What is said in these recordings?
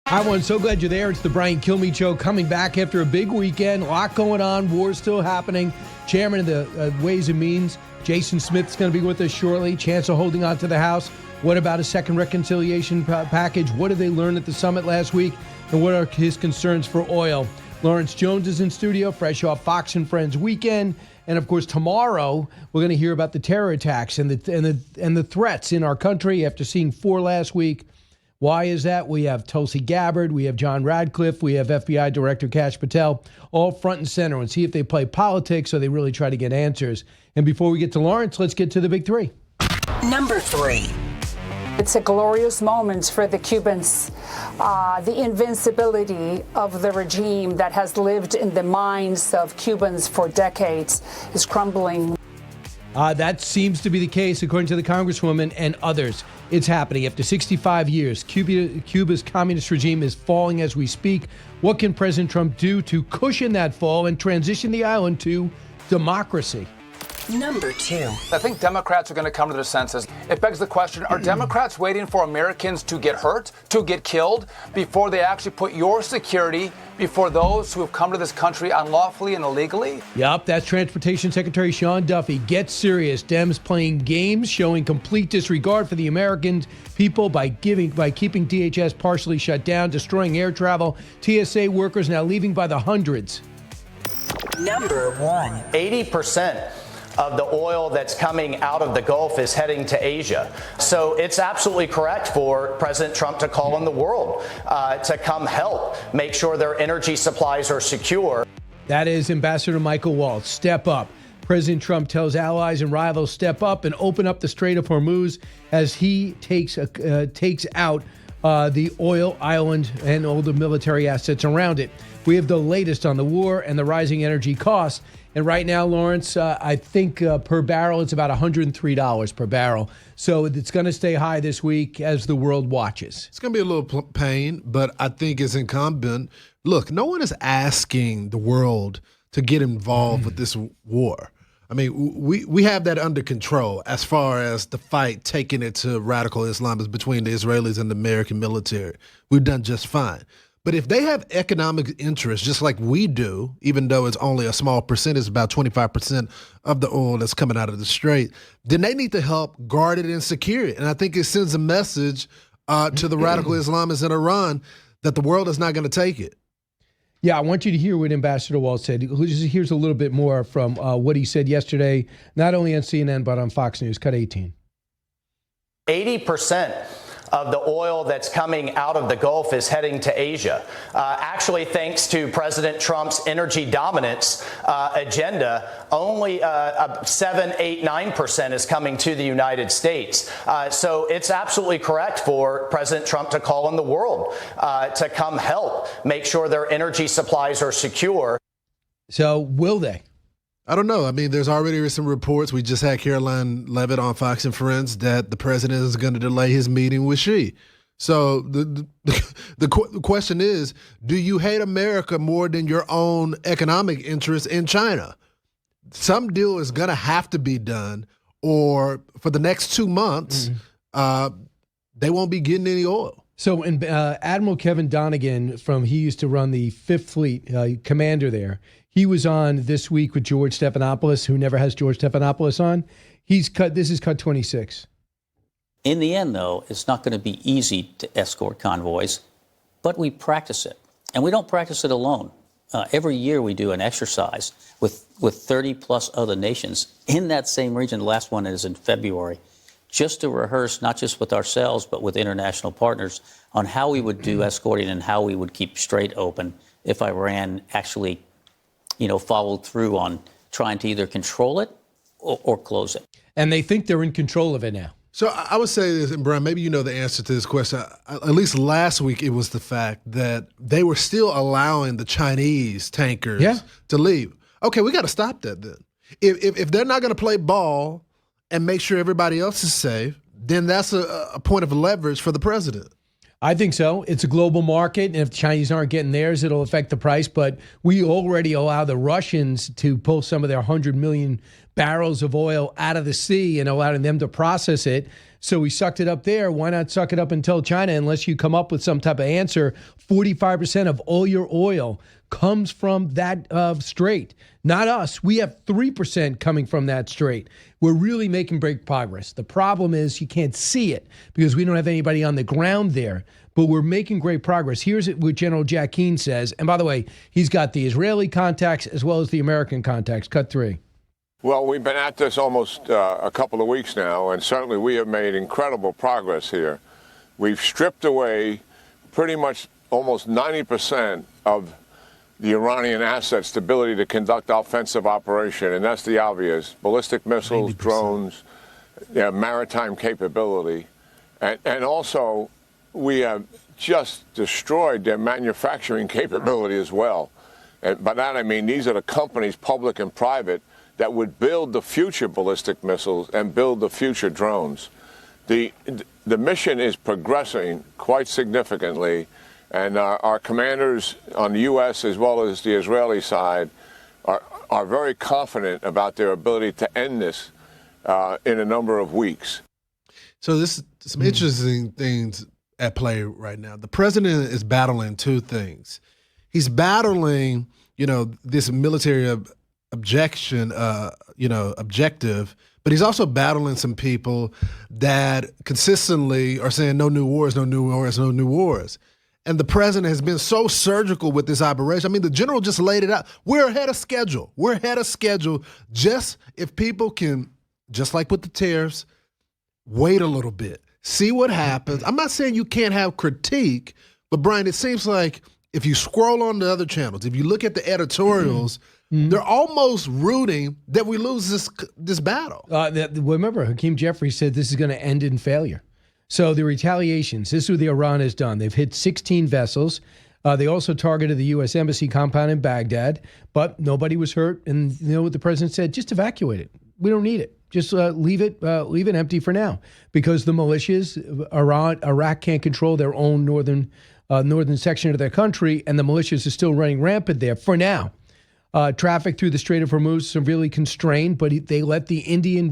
Hi, everyone. So glad you're there. It's the Brian Kilmeade Show coming back after a big weekend. A lot going on. War still happening. Chairman of the Ways and Means, Jason Smith's going to be with us shortly. Chancellor holding on to the House. What about a second reconciliation package? What did they learn at the summit last week? And what are his concerns for oil? Lawrence Jones is in studio, fresh off Fox and Friends weekend. And of course, tomorrow we're going to hear about the terror attacks and the threats in our country after seeing 4 last week. Why is that? We have Tulsi Gabbard, we have John Radcliffe, we have FBI Director Kash Patel, all front and center, and see if they play politics or they really try to get answers. And before we get to Lawrence, let's get to the big three. Number 3. It's a glorious moment for the Cubans. The invincibility of the regime that has lived in the minds of Cubans for decades is crumbling. That seems to be the case, according to the Congresswoman and others. It's happening. After 65 years, Cuba's communist regime is falling as we speak. What can President Trump do to cushion that fall and transition the island to democracy? Number 2. I think Democrats are going to come to their senses. It begs the question, are Democrats waiting for Americans to get hurt, to get killed, before they actually put your security before those who have come to this country unlawfully and illegally? Yup, that's Transportation Secretary Sean Duffy. Get serious. Dems playing games, showing complete disregard for the American people by keeping DHS partially shut down, destroying air travel. TSA workers now leaving by the hundreds. Number 1. 80% of the oil that's coming out of the Gulf is heading to Asia. So it's absolutely correct for President Trump to call on the world to come help make sure their energy supplies are secure. That is Ambassador Michael Waltz. Step up. President Trump tells allies and rivals step up and open up the Strait of Hormuz as he takes out the oil island and all the military assets around it. We have the latest on the war and the rising energy costs. And right now, Lawrence, I think per barrel, it's about $103 per barrel. So it's going to stay high this week as the world watches. It's going to be a little pain, but I think it's incumbent. Look, no one is asking the world to get involved with this war. I mean, we have that under control as far as the fight taking it to radical Islam is between the Israelis and the American military. We've done just fine. But if they have economic interests, just like we do, even though it's only a small percentage, about 25% of the oil that's coming out of the Strait, then they need to help guard it and secure it. And I think it sends a message to the radical Islamists in Iran that the world is not going to take it. Yeah, I want you to hear what Ambassador Waltz said. Here's a little bit more from what he said yesterday, not only on CNN, but on Fox News. Cut 18. 80% of the oil that's coming out of the Gulf is heading to Asia. Actually, thanks to President Trump's energy dominance agenda, only 7, 8, 9% is coming to the United States. So it's absolutely correct for President Trump to call on the world to come help make sure their energy supplies are secure. So will they? I don't know. I mean, there's already some reports. We just had Caroline Levitt on Fox and Friends that the president is going to delay his meeting with Xi. So the question is, do you hate America more than your own economic interests in China? Some deal is going to have to be done, or for the next 2 months, they won't be getting any oil. So Admiral Kevin Donegan, he used to run the 5th Fleet, commander there. He was on This Week with George Stephanopoulos, who never has George Stephanopoulos on. This is cut 26. In the end, though, it's not going to be easy to escort convoys, but we practice it. And we don't practice it alone. Every year we do an exercise with 30 plus other nations in that same region. The last one is in February, just to rehearse, not just with ourselves, but with international partners on how we would do escorting and how we would keep Strait open if Iran actually followed through on trying to either control it or close it. And they think they're in control of it now. So I would say this, and Brian, maybe you know the answer to this question. At least last week, it was the fact that they were still allowing the Chinese tankers to leave. Okay, we got to stop that then. If they're not going to play ball and make sure everybody else is safe, then that's a point of leverage for the president. I think so. It's a global market, and if the Chinese aren't getting theirs, it'll affect the price. But we already allow the Russians to pull some of their $100 million barrels of oil out of the sea and allowing them to process it. So we sucked it up there. Why not suck it up and tell China, unless you come up with some type of answer, 45% of all your oil comes from that strait. Not us. We have 3% coming from that strait. We're really making great progress. The problem is you can't see it because we don't have anybody on the ground there. But we're making great progress. Here's what General Jack Keane says. And by the way, he's got the Israeli contacts as well as the American contacts. Cut 3. Well, we've been at this almost a couple of weeks now, and certainly we have made incredible progress here. We've stripped away pretty much almost 90% of the Iranian assets' ability to conduct offensive operation, and that's the obvious: ballistic missiles, 90%. Drones, maritime capability. And also, we have just destroyed their manufacturing capability as well. And by that I mean these are the companies, public and private, that would build the future ballistic missiles and build the future drones. The mission is progressing quite significantly, and our commanders on the U.S. as well as the Israeli side are very confident about their ability to end this in a number of weeks. So this some interesting things at play right now. The president is battling two things. He's battling, this military objective, but he's also battling some people that consistently are saying no new wars, no new wars, no new wars. And the president has been so surgical with this operation. I mean, the general just laid it out. We're ahead of schedule. We're ahead of schedule. Just if people can, just like with the tariffs, wait a little bit, see what happens. I'm not saying you can't have critique, but Brian, it seems like if you scroll on the other channels, if you look at the editorials, they're almost rooting that we lose this battle. Remember, Hakeem Jeffries said this is going to end in failure. So the retaliations, this is what the Iran has done. They've hit 16 vessels. They also targeted the U.S. Embassy compound in Baghdad, but nobody was hurt. And you know what the president said? Just evacuate it. We don't need it. Just leave it empty for now, because the militias, Iraq can't control their own northern section of their country, and the militias are still running rampant there for now. Traffic through the Strait of Hormuz is severely constrained, but they let the Indian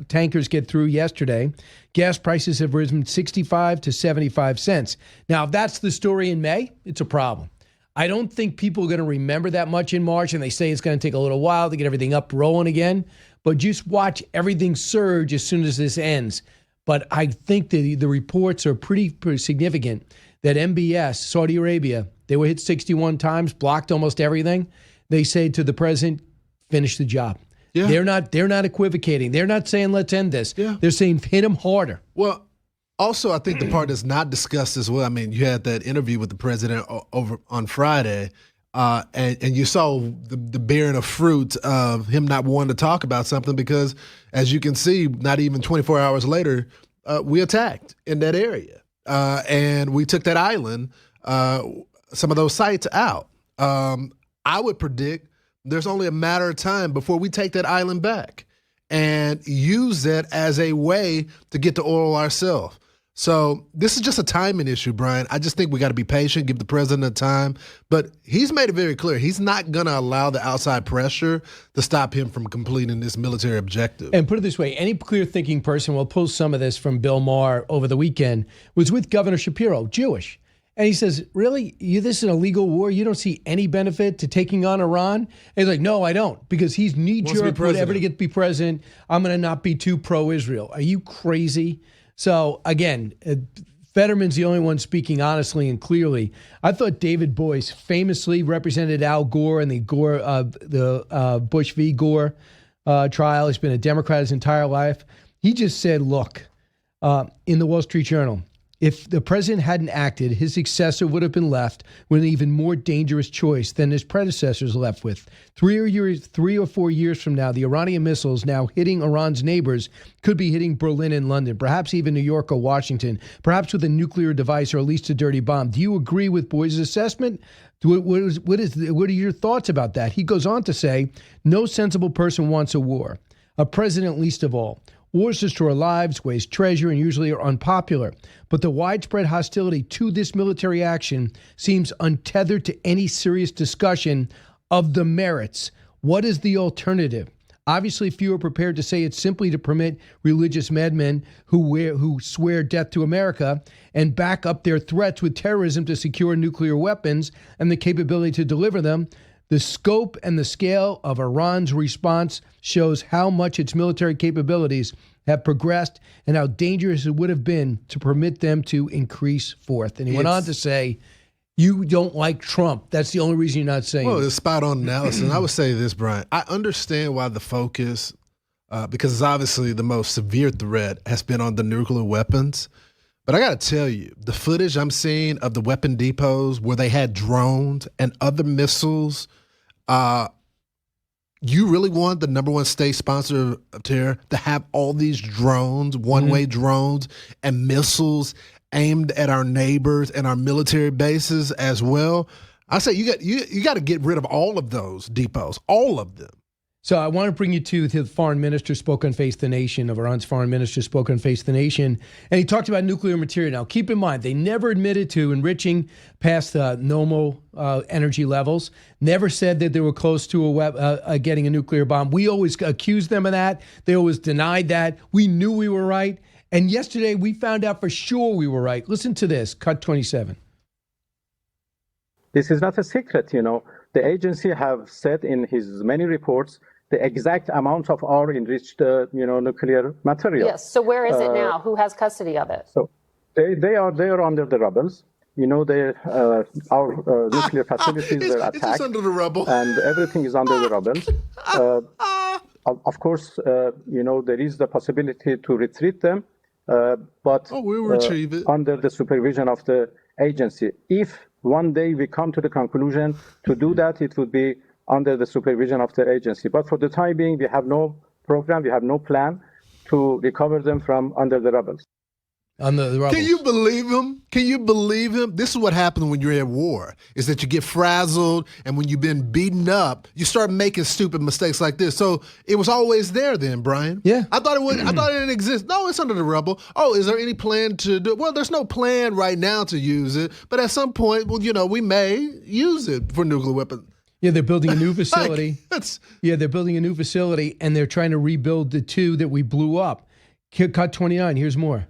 tankers get through yesterday. Gas prices have risen 65 to 75 cents. Now, if that's the story in May, it's a problem. I don't think people are going to remember that much in March, and they say it's going to take a little while to get everything up rolling again. But just watch everything surge as soon as this ends. But I think the reports are pretty significant that MBS, Saudi Arabia, they were hit 61 times, blocked almost everything. They say to the president, finish the job. Yeah. They're not equivocating. They're not saying let's end this. Yeah. They're saying hit them harder. Well, also I think the part that's not discussed as well. I mean, you had that interview with the president over on Friday, and you saw the bearing of fruit of him not wanting to talk about something because, as you can see, not even 24 hours later, we attacked in that area, and we took that island, some of those sites out. I would predict there's only a matter of time before we take that island back and use it as a way to get the oil ourselves. So this is just a timing issue, Brian. I just think we got to be patient, give the president the time. But he's made it very clear he's not going to allow the outside pressure to stop him from completing this military objective. And put it this way, any clear-thinking person will pull some of this from Bill Maher over the weekend, was with Governor Shapiro, Jewish. And he says, really, this is an illegal war? You don't see any benefit to taking on Iran? And he's like, no, I don't, because he's knee-jerk, whatever to get to be president, I'm going to not be too pro-Israel. Are you crazy? So, again, Fetterman's the only one speaking honestly and clearly. I thought David Boyce famously represented Al Gore in the Bush v. Gore trial. He's been a Democrat his entire life. He just said, look, in the Wall Street Journal, if the president hadn't acted, his successor would have been left with an even more dangerous choice than his predecessors left with. 3 or 4 years from now, the Iranian missiles now hitting Iran's neighbors could be hitting Berlin and London, perhaps even New York or Washington, perhaps with a nuclear device or at least a dirty bomb. Do you agree with Boy's assessment? What are your thoughts about that? He goes on to say, no sensible person wants a war, a president least of all. Wars destroy lives, waste treasure, and usually are unpopular. But the widespread hostility to this military action seems untethered to any serious discussion of the merits. What is the alternative? Obviously, few are prepared to say it's simply to permit religious madmen who swear death to America and back up their threats with terrorism to secure nuclear weapons and the capability to deliver them. The scope and the scale of Iran's response shows how much its military capabilities have progressed and how dangerous it would have been to permit them to increase forth. And he went on to say, you don't like Trump. That's the only reason you're not saying Well, it's spot on analysis. And I would say this, Brian. I understand why the focus, because it's obviously the most severe threat, has been on the nuclear weapons. But I got to tell you, the footage I'm seeing of the weapon depots where they had drones and other missiles, you really want the number one state sponsor of terror to have all these drones, one-way drones, and missiles aimed at our neighbors and our military bases as well? I say you got to get rid of all of those depots, all of them. So I want to bring you to the foreign minister spoke on Face the Nation, of Iran's foreign minister spoke on Face the Nation, and he talked about nuclear material. Now, keep in mind, they never admitted to enriching past normal energy levels, never said that they were close to getting a nuclear bomb. We always accused them of that. They always denied that. We knew we were right. And yesterday, we found out for sure we were right. Listen to this, cut 27. This is not a secret, you know. The agency have said in his many reports the exact amount of our enriched, nuclear material. Yes. So where is it now? Who has custody of it? So they are under the Rubbles. You know, our nuclear facilities were attacked. It's under the rubble, and everything is under the Rubbles. Of course, there is the possibility to retreat them, but we will retrieve it under the supervision of the agency. If one day we come to the conclusion to do that, it would be under the supervision of the agency. But for the time being, we have no program, we have no plan to recover them from under the Rubble. On the Rubble. Can you believe him? Can you believe him? This is what happens when you're at war, is that you get frazzled, and when you've been beaten up, you start making stupid mistakes like this. So it was always there then, Brian. Yeah. I thought it didn't exist. No, it's under the rubble. Oh, is there any plan to do it? Well, there's no plan right now to use it, but at some point, we may use it for nuclear weapons. Yeah, they're building a new facility. They're building a new facility, and they're trying to rebuild the two that we blew up. Cut 29, here's more.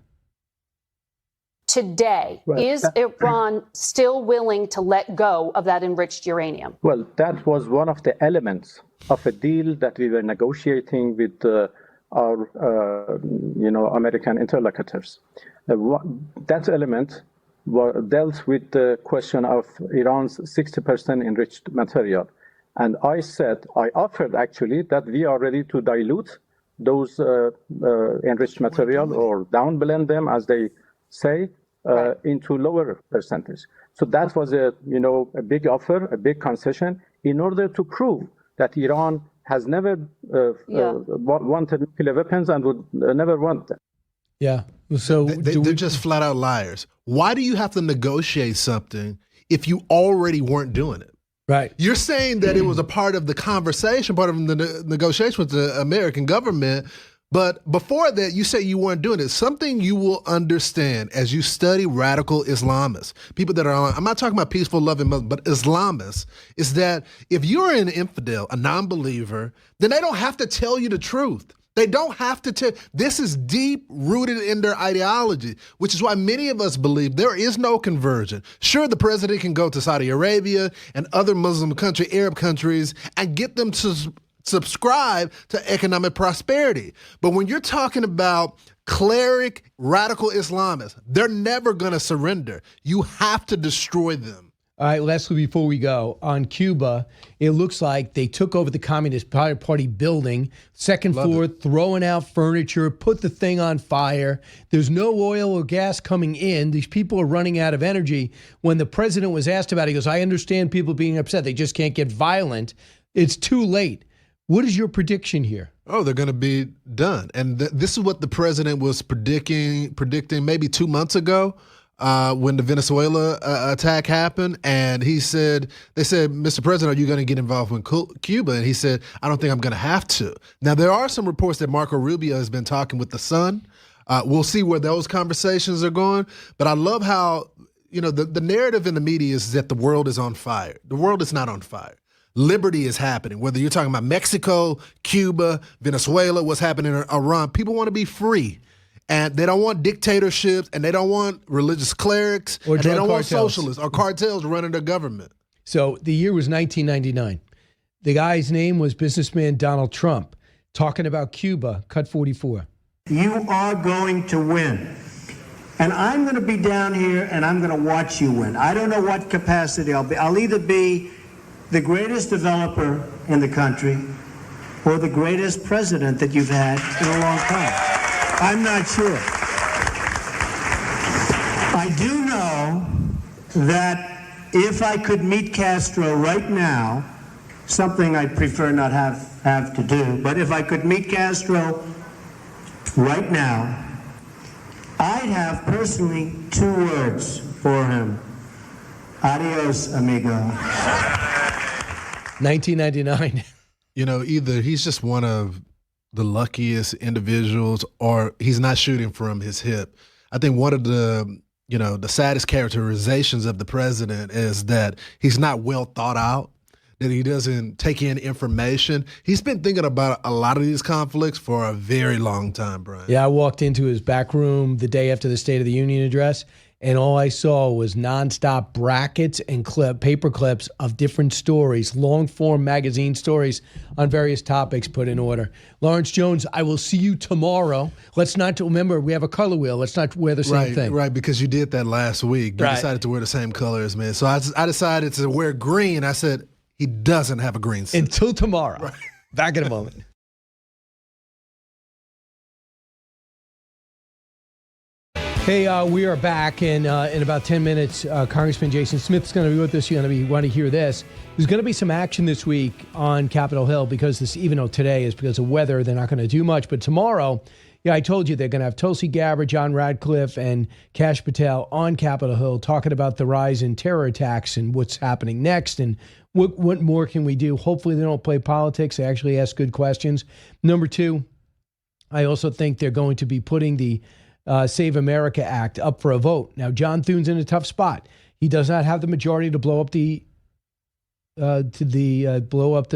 Today, is Iran still willing to let go of that enriched uranium? Well, that was one of the elements of a deal that we were negotiating with our, American interlocutors. That element dealt with the question of Iran's 60% enriched material. And I offered actually that we are ready to dilute those enriched material or downblend them, as they say, into lower percentage. So that was a big offer, a big concession, in order to prove that Iran has never wanted nuclear weapons and would never want them. Yeah. So they're just flat out liars. Why do you have to negotiate something if you already weren't doing it? Right. You're saying that it was a part of the conversation, part of the negotiation with the American government. But before that, you say you weren't doing it. Something you will understand as you study radical Islamists, people that are, I'm not talking about peaceful, loving Muslims, but Islamists, is that if you're an infidel, a non-believer, then they don't have to tell you the truth. They don't have to tell. This is deep rooted in their ideology, which is why many of us believe there is no conversion. Sure, the president can go to Saudi Arabia and other Muslim Arab countries, and get them to subscribe to economic prosperity. But when you're talking about cleric, radical Islamists, they're never going to surrender. You have to destroy them. All right, Leslie, before we go, on Cuba, it looks like they took over the Communist Party building, second floor, throwing out furniture, put the thing on fire. There's no oil or gas coming in. These people are running out of energy. When the president was asked about it, he goes, I understand people being upset. They just can't get violent. It's too late. What is your prediction here? Oh, they're going to be done. And this is what the president was predicting maybe 2 months ago when the Venezuela attack happened. And they said, Mr. President, are you going to get involved with Cuba? And he said, I don't think I'm going to have to. Now, there are some reports that Marco Rubio has been talking with the Sun. We'll see where those conversations are going. But I love how, the narrative in the media is that the world is on fire. The world is not on fire. liberty is happening. Whether you're talking about Mexico, Cuba, Venezuela, what's happening in Iran, people want to be free. And they don't want dictatorships, and they don't want religious clerics, or and they don't want cartels. socialists or cartels running their government. So the year was 1999. The guy's name was businessman Donald Trump, talking about Cuba, cut 44. You are going to win. And I'm going to be down here and I'm going to watch you win. I don't know what capacity I'll be. I'll either be the greatest developer in the country or the greatest president that you've had in a long time. I'm not sure. I do know that if I could meet Castro right now, something I'd prefer not have to do, but if I could meet Castro right now, I'd have personally 2 words for him. Adios, amigo. 1999. You know, either he's just one of the luckiest individuals or he's not shooting from his hip. I think one of the, the saddest characterizations of the president is that he's not well thought out, that he doesn't take in information. He's been thinking about a lot of these conflicts for a very long time, Brian. Yeah, I walked into his back room the day after the State of the Union address, and all I saw was nonstop brackets and paper clips of different stories, long-form magazine stories on various topics put in order. Lawrence Jones, I will see you tomorrow. Let's not remember, we have a color wheel. Let's not wear the same thing. Right, because you did that last week. You decided to wear the same colors, man. So I decided to wear green. I said, he doesn't have a green suit. Until tomorrow. Right. Back in a moment. Hey, we are back, and in about 10 minutes, Congressman Jason Smith's going to be with us. You're going to want to hear this. There's going to be some action this week on Capitol Hill because this, even though today is because of weather, they're not going to do much. But tomorrow, I told you they're going to have Tulsi Gabbard, John Radcliffe, and Kash Patel on Capitol Hill talking about the rise in terror attacks and what's happening next and what more can we do. Hopefully they don't play politics. They actually ask good questions. Number 2, I also think they're going to be putting the Save America Act up for a vote. Now, John Thune's in a tough spot. He does not have the majority to blow up the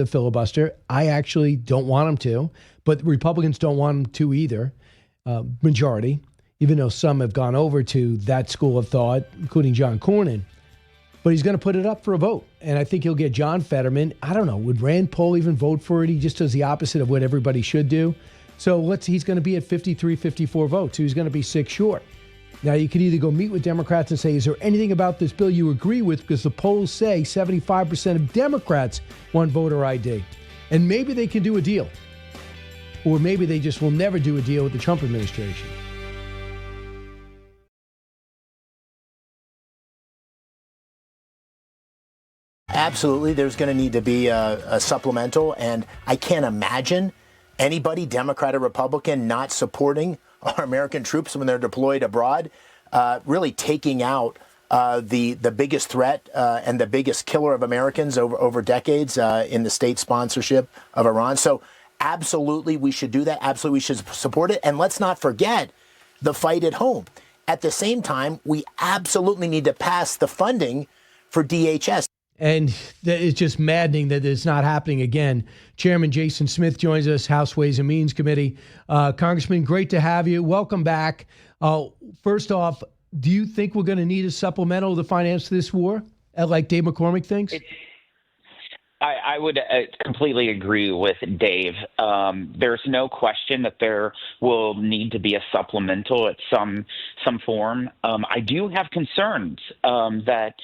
filibuster. I actually don't want him to, but Republicans don't want him to either. Majority, even though some have gone over to that school of thought, including John Cornyn. But he's going to put it up for a vote, and I think he'll get John Fetterman. I don't know. Would Rand Paul even vote for it? He just does the opposite of what everybody should do. So he's going to be at 53, 54 votes. So he's going to be 6 short. Now, you could either go meet with Democrats and say, is there anything about this bill you agree with? Because the polls say 75% of Democrats want voter ID. And maybe they can do a deal. Or maybe they just will never do a deal with the Trump administration. Absolutely. There's going to need to be a supplemental. And I can't imagine anybody, Democrat or Republican, not supporting our American troops when they're deployed abroad, really taking out the biggest threat and the biggest killer of Americans over decades in the state sponsorship of Iran. So absolutely, we should do that. Absolutely, we should support it. And let's not forget the fight at home. At the same time, we absolutely need to pass the funding for DHS. And it's just maddening that it's not happening again. Chairman Jason Smith joins us, House Ways and Means Committee. Congressman, great to have you. Welcome back. First off, do you think we're going to need a supplemental to finance this war, like Dave McCormick thinks? I would completely agree with Dave. There's no question that there will need to be a supplemental at some form. I do have concerns that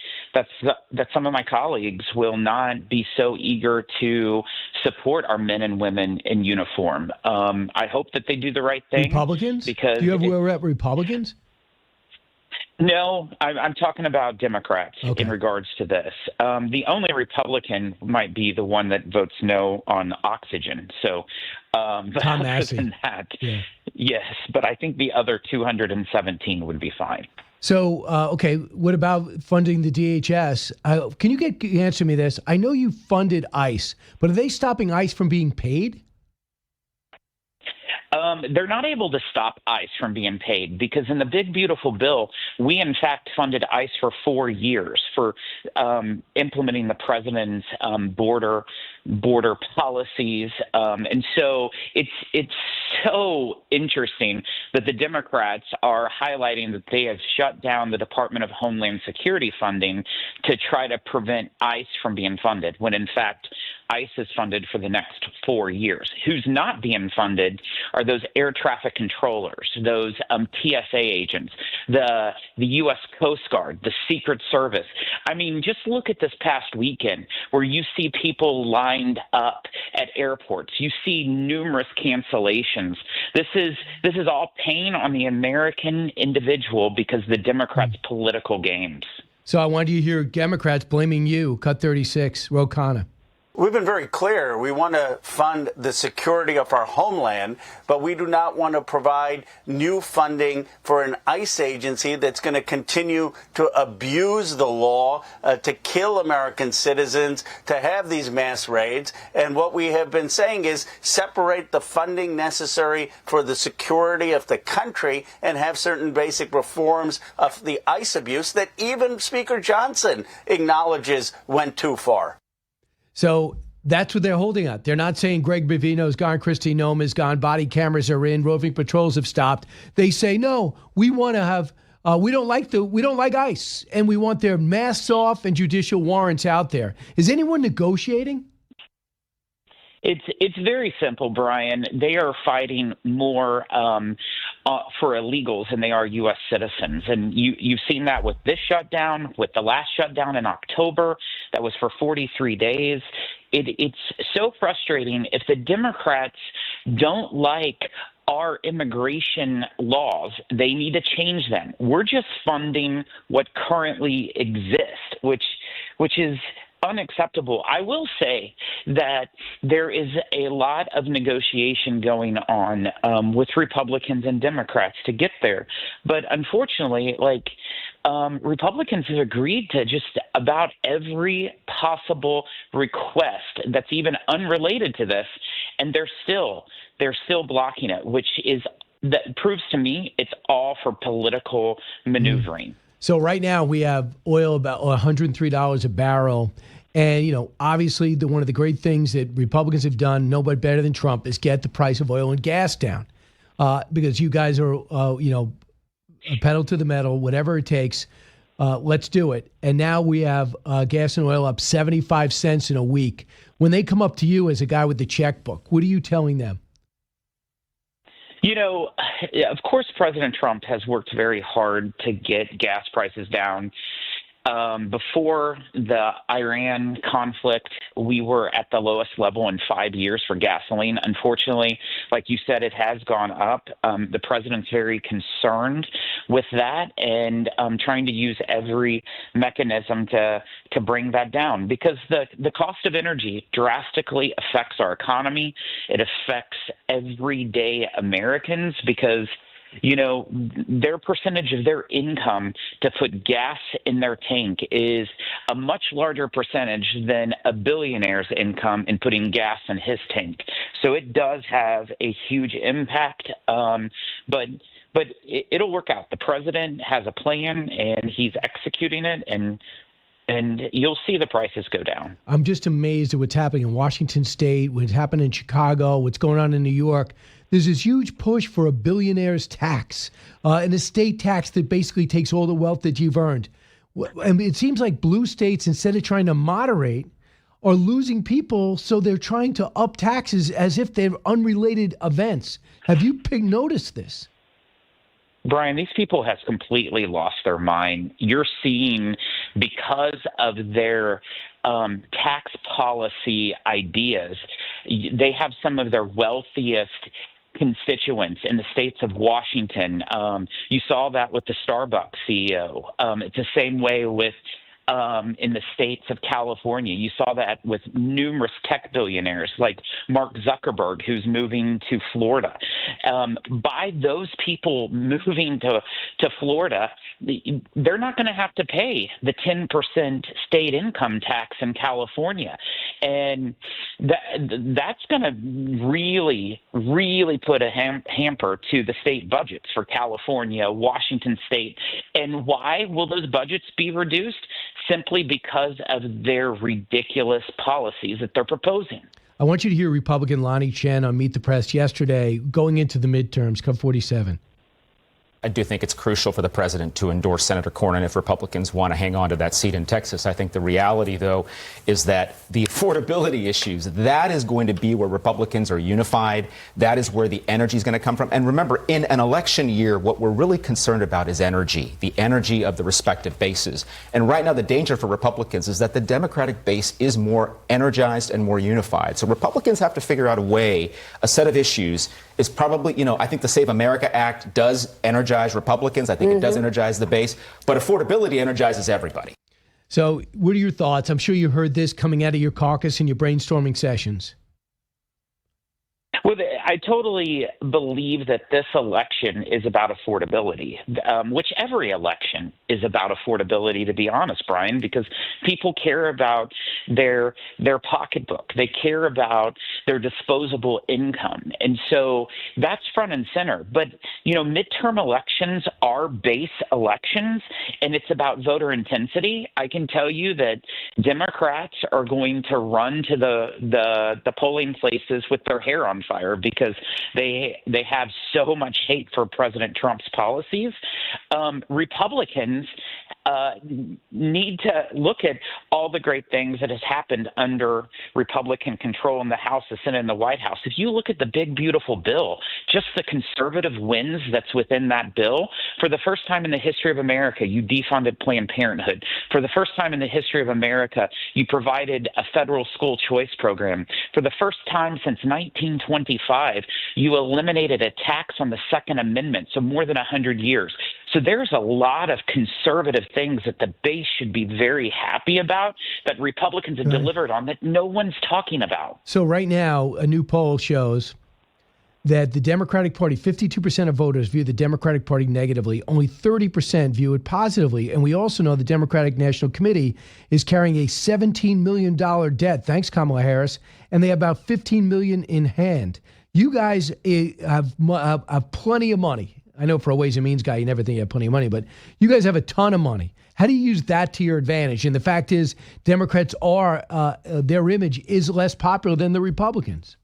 some of my colleagues will not be so eager to support our men and women in uniform. I hope that they do the right thing. Republicans? Because do you have Republicans? No, I'm talking about Democrats in regards to this. The only Republican might be the one that votes no on oxygen. So, but Tom other Massey. than that, yes. But I think the other 217 would be fine. So, okay, what about funding the DHS? Can you answer me this? I know you funded ICE, but are they stopping ICE from being paid? They're not able to stop ICE from being paid because in the big, beautiful bill, we in fact funded ICE for 4 years for implementing the president's border policies. And so it's so interesting that the Democrats are highlighting that they have shut down the Department of Homeland Security funding to try to prevent ICE from being funded, when in fact ICE is funded for the next 4 years. Who's not being funded are those air traffic controllers, those TSA agents, the U.S. Coast Guard, the Secret Service. I mean, just look at this past weekend where you see people lined up at airports. You see numerous cancellations. This is all pain on the American individual because the Democrats' political games. So I wanted you to hear Democrats blaming you. Cut 36, Ro Khanna. We've been very clear. We want to fund the security of our homeland, but we do not want to provide new funding for an ICE agency that's going to continue to abuse the law, to kill American citizens, to have these mass raids. And what we have been saying is separate the funding necessary for the security of the country and have certain basic reforms of the ICE abuse that even Speaker Johnson acknowledges went too far. So that's what they're holding up. They're not saying Greg Bovino's gone, Kristi Noem is gone, body cameras are in, roving patrols have stopped. They say, no, we want to have, we don't like ICE, and we want their masks off and judicial warrants out there. Is anyone negotiating? It's very simple, Brian. They are fighting more for illegals than they are U.S. citizens. And you've seen that with this shutdown, with the last shutdown in October. That was for 43 days. It's so frustrating. If the Democrats don't like our immigration laws, they need to change them. We're just funding what currently exists, which is unacceptable. I will say that there is a lot of negotiation going on with Republicans and Democrats to get there. But unfortunately, Republicans have agreed to just about every possible request that's even unrelated to this, and they're still blocking it, that proves to me it's all for political maneuvering. So right now we have oil about $103 a barrel. And, obviously one of the great things that Republicans have done, nobody better than Trump, is get the price of oil and gas down. Because you guys are, pedal to the metal, whatever it takes. Let's do it. And now we have gas and oil up 75 cents in a week. When they come up to you as a guy with the checkbook, what are you telling them? Of course, President Trump has worked very hard to get gas prices down. Before the Iran conflict, we were at the lowest level in 5 years for gasoline. Unfortunately, like you said, it has gone up. The president's very concerned with that and trying to use every mechanism to bring that down, because the cost of energy drastically affects our economy. It affects everyday Americans because their percentage of their income to put gas in their tank is a much larger percentage than a billionaire's income in putting gas in his tank. So it does have a huge impact, but it'll work out. The president has a plan, and he's executing it, and you'll see the prices go down. I'm just amazed at what's happening in Washington State, what's happening in Chicago, what's going on in New York. There's this huge push for a billionaire's tax, an estate tax that basically takes all the wealth that you've earned. And it seems like blue states, instead of trying to moderate, are losing people, so they're trying to up taxes as if they're unrelated events. Have you noticed this? Brian, these people have completely lost their mind. You're seeing, because of their tax policy ideas, they have some of their wealthiest constituents in the states of Washington. You saw that with the Starbucks CEO. It's the same way with in the states of California. You saw that with numerous tech billionaires like Mark Zuckerberg, who's moving to Florida. By those people moving to Florida, they're not going to have to pay the 10% state income tax in California. And that's going to really, really put a hamper to the state budgets for California, Washington State. And why will those budgets be reduced? Simply because of their ridiculous policies that they're proposing. I want you to hear Republican Lonnie Chen on Meet the Press yesterday going into the midterms, Cup 47. I do think it's crucial for the president to endorse Senator Cornyn if Republicans want to hang on to that seat in Texas. I think the reality, though, is that the affordability issues, that is going to be where Republicans are unified. That is where the energy is going to come from. And remember, in an election year, what we're really concerned about is energy, the energy of the respective bases. And right now, the danger for Republicans is that the Democratic base is more energized and more unified. So Republicans have to figure out a way, a set of issues is probably, I think the Save America Act does energize Republicans. I think it does energize the base, but affordability energizes everybody. So what are your thoughts? I'm sure you heard this coming out of your caucus and your brainstorming sessions. Well, I totally believe that this election is about affordability, which every election is about affordability, to be honest, Brian, because people care about their pocketbook. They care about their disposable income. And so that's front and center. But, midterm elections are base elections, and it's about voter intensity. I can tell you that Democrats are going to run to the polling places with their hair on fire because they have so much hate for President Trump's policies. Republicans need to look at all the great things that has happened under Republican control in the House, the Senate, and the White House. If you look at the big, beautiful bill, just the conservative wins that's within that bill, for the first time in the history of America, you defunded Planned Parenthood. For the first time in the history of America, you provided a federal school choice program. For the first time since 1925, you eliminated a tax on the Second Amendment, so more than 100 years. So there's a lot of conservative things that the base should be very happy about that Republicans have delivered on that no one's talking about. So right now, a new poll shows that the Democratic Party, 52% of voters view the Democratic Party negatively. Only 30% view it positively. And we also know the Democratic National Committee is carrying a $17 million debt, thanks Kamala Harris, and they have about $15 million in hand. You guys have plenty of money. I know for a Ways and Means guy, you never think you have plenty of money, but you guys have a ton of money. How do you use that to your advantage? And the fact is, Democrats are, their image is less popular than the Republicans.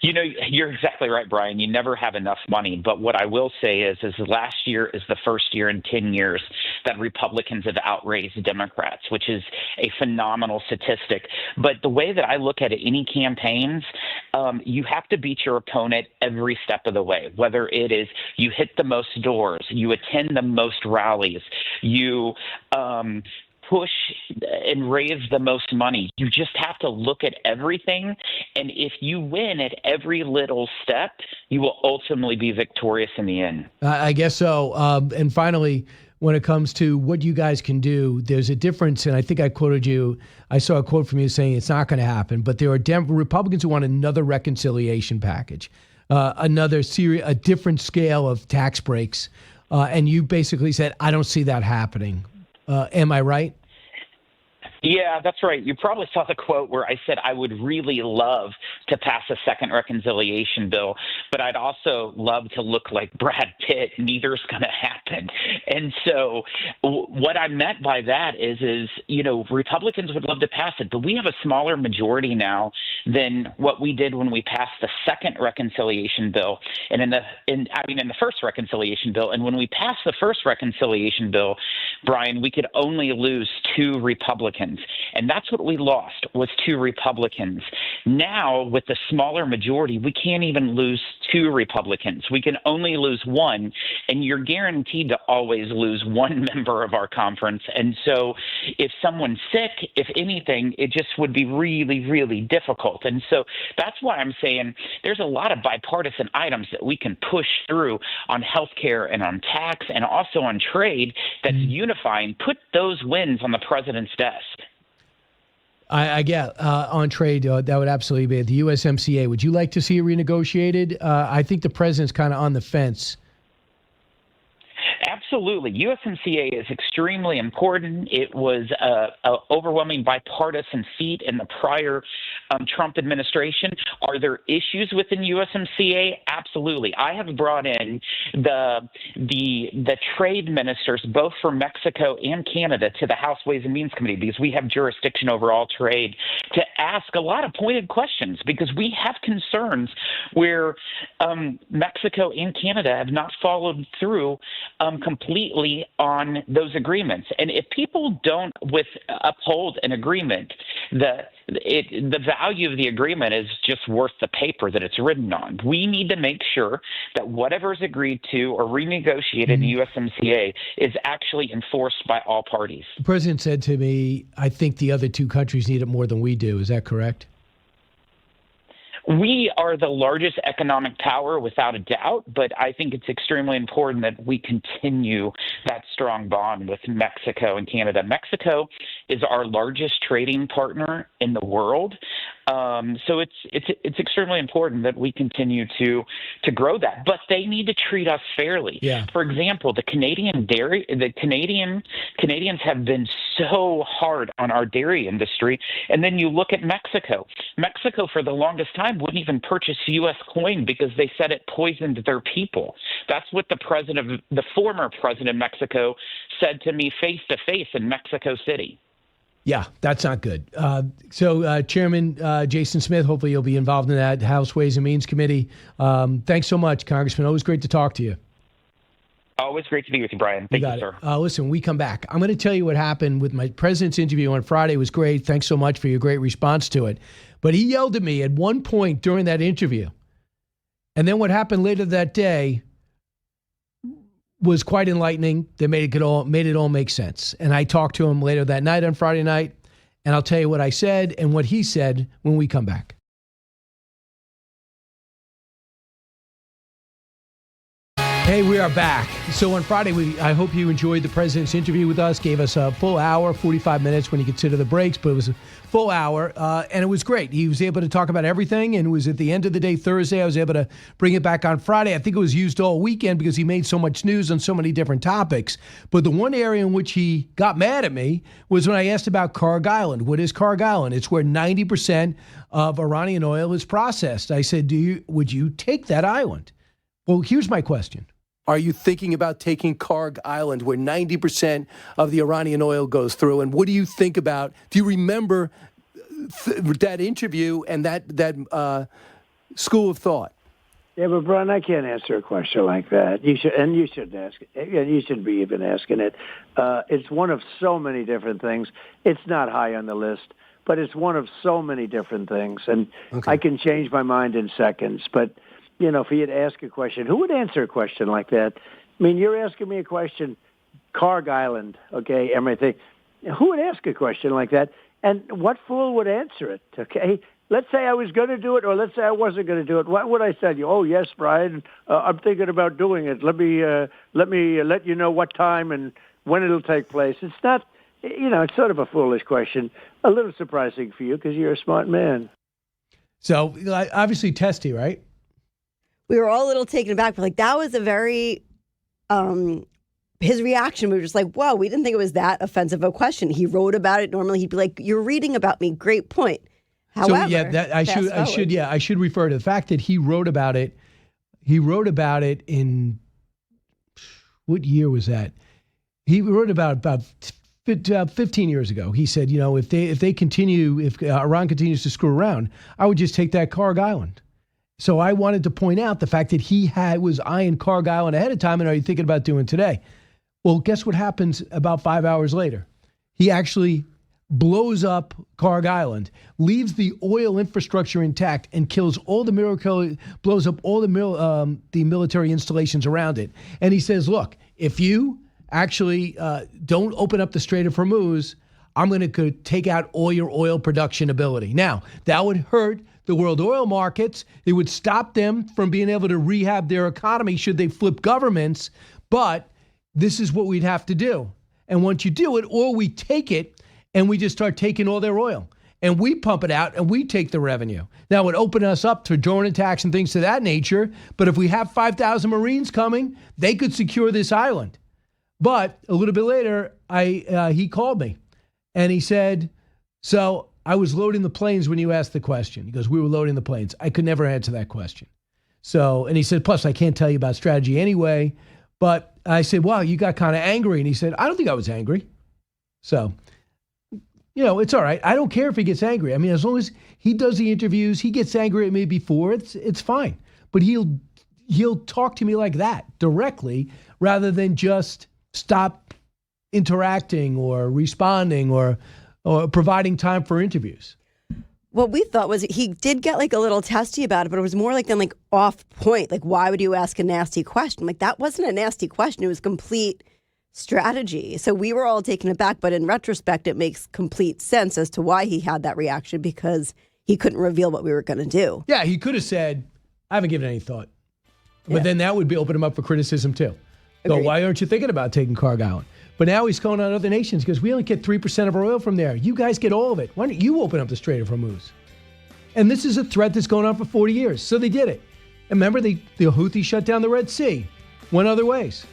You're exactly right, Brian. You never have enough money. But what I will say is last year is the first year in 10 years that Republicans have outraised Democrats, which is a phenomenal statistic. But the way that I look at it, any campaigns, you have to beat your opponent every step of the way, whether it is you hit the most doors, you attend the most rallies, you push and raise the most money. You just have to look at everything. And if you win at every little step, you will ultimately be victorious in the end. I guess so. And finally, when it comes to what you guys can do, there's a difference. And I think I quoted you. I saw a quote from you saying it's not going to happen. But there are Republicans who want another reconciliation package, a different scale of tax breaks. And you basically said, I don't see that happening. Am I right? Yeah, that's right. You probably saw the quote where I said I would really love to pass a second reconciliation bill, but I'd also love to look like Brad Pitt. Neither's going to happen. And so what I meant by that is Republicans would love to pass it, but we have a smaller majority now than what we did when we passed the second reconciliation bill and in the first reconciliation bill. And when we passed the first reconciliation bill, Brian, we could only lose 2 Republicans. And that's what we lost, was 2 Republicans. Now, with the smaller majority, we can't even lose 2 Republicans. We can only lose 1, and you're guaranteed to always lose 1 member of our conference. And so if someone's sick, if anything, it just would be really, really difficult. And so that's why I'm saying there's a lot of bipartisan items that we can push through on healthcare and on tax and also on trade that's unifying. Put those wins on the president's desk. I get on trade, that would absolutely be it. The USMCA, would you like to see it renegotiated? I think the president's kind of on the fence. Absolutely. USMCA is extremely important. It was an overwhelming bipartisan seat in the prior Trump administration. Are there issues within USMCA? Absolutely. I have brought in the trade ministers, both for Mexico and Canada, to the House Ways and Means Committee because we have jurisdiction over all trade to ask a lot of pointed questions because we have concerns where Mexico and Canada have not followed through completely on those agreements. And if people don't uphold an agreement, the value of the agreement is just worth the paper that it's written on. We need to make sure that whatever is agreed to or renegotiated in the USMCA is actually enforced by all parties. The president said to me, I think the other two countries need it more than we do. Is that correct? We are the largest economic power without a doubt, but I think it's extremely important that we continue that strong bond with Mexico and Canada. Mexico is our largest trading partner in the world. So it's extremely important that we continue to grow that, but they need to treat us fairly. Yeah. For example, the Canadians have been so hard on our dairy industry, and then you look at Mexico. Mexico, for the longest time, wouldn't even purchase U.S. coin because they said it poisoned their people. That's what the former president of Mexico said to me face to face in Mexico City. Yeah, that's not good. So Chairman Jason Smith, hopefully you'll be involved in that House Ways and Means Committee. Thanks so much, Congressman. Always great to talk to you. Always great to be with you, Brian. Thank you, sir. Listen, we come back. I'm going to tell you what happened with my president's interview on Friday. It was great. Thanks so much for your great response to it. But he yelled at me at one point during that interview. And then what happened later that day was quite enlightening. They made it all make sense. And I talked to him later that night on Friday night, and I'll tell you what I said and what he said when we come back. Hey, we are back. So on Friday, I hope you enjoyed the president's interview with us. Gave us a full hour, 45 minutes when you consider the breaks, but it was a full hour, and it was great. He was able to talk about everything, and it was at the end of the day, Thursday. I was able to bring it back on Friday. I think it was used all weekend because he made so much news on so many different topics. But the one area in which he got mad at me was when I asked about Kharg Island. What is Kharg Island? It's where 90% of Iranian oil is processed. I said, would you take that island? Well, here's my question. Are you thinking about taking Kharg Island, where 90% of the Iranian oil goes through? And what do you think about? Do you remember that interview and that school of thought? Yeah, but Brian, I can't answer a question like that. You shouldn't ask it. You shouldn't be even asking it. It's one of so many different things. It's not high on the list, but it's one of so many different things, and I can change my mind in seconds. But you know, if he had asked a question, who would answer a question like that? I mean, you're asking me a question, Kharg Island, okay, everything. Who would ask a question like that? And what fool would answer it, okay? Let's say I was going to do it, or let's say I wasn't going to do it. What would I tell you? Oh, yes, Brian, I'm thinking about doing it. Let me let you know what time and when it'll take place. It's not, it's sort of a foolish question. A little surprising for you because you're a smart man. So, obviously testy, right? We were all a little taken aback, but that was a very, his reaction, we were just like, whoa, we didn't think it was that offensive a question. He wrote about it. Normally he'd be like, you're reading about me. Great point. However, I should refer to the fact that he wrote about it. He wrote about it in, what year was that? He wrote about 15 years ago. He said, if Iran continues to screw around, I would just take that Kharg Island. So I wanted to point out the fact that he was eyeing Kharg Island ahead of time, and are you thinking about doing today? Well, guess what happens about 5 hours later? He actually blows up Kharg Island, leaves the oil infrastructure intact, and blows up all the military installations around it. And he says, look, if you actually don't open up the Strait of Hormuz, I'm going to take out all your oil production ability. Now, that would hurt the world oil markets. It would stop them from being able to rehab their economy should they flip governments. But this is what we'd have to do. And once you do it, or we take it and we just start taking all their oil and we pump it out and we take the revenue. Now, it would open us up to drone attacks and things of that nature. But if we have 5,000 Marines coming, they could secure this island. But a little bit later, he called me and he said, so I was loading the planes when you asked the question. He goes, we were loading the planes. I could never answer that question. So, and he said, plus I can't tell you about strategy anyway. But I said, wow, you got kind of angry. And he said, I don't think I was angry. So, it's all right. I don't care if he gets angry. I mean, as long as he does the interviews, he gets angry at me before, it's fine. But he'll talk to me like that directly rather than just stop interacting or responding or providing time for interviews. What we thought was he did get like a little testy about it, but it was more like than like off point. Like, why would you ask a nasty question? Like, that wasn't a nasty question. It was complete strategy. So we were all taken aback, but in retrospect, it makes complete sense as to why he had that reaction, because he couldn't reveal what we were going to do. Yeah, he could have said, I haven't given any thought. But then that would be open him up for criticism too. So why aren't you thinking about taking Kharg Island? But now he's calling on other nations because we only get 3% of our oil from there. You guys get all of it. Why don't you open up the Strait of Hormuz? And this is a threat that's going on for 40 years. So they did it. And remember, the Houthis shut down the Red Sea. Went other ways.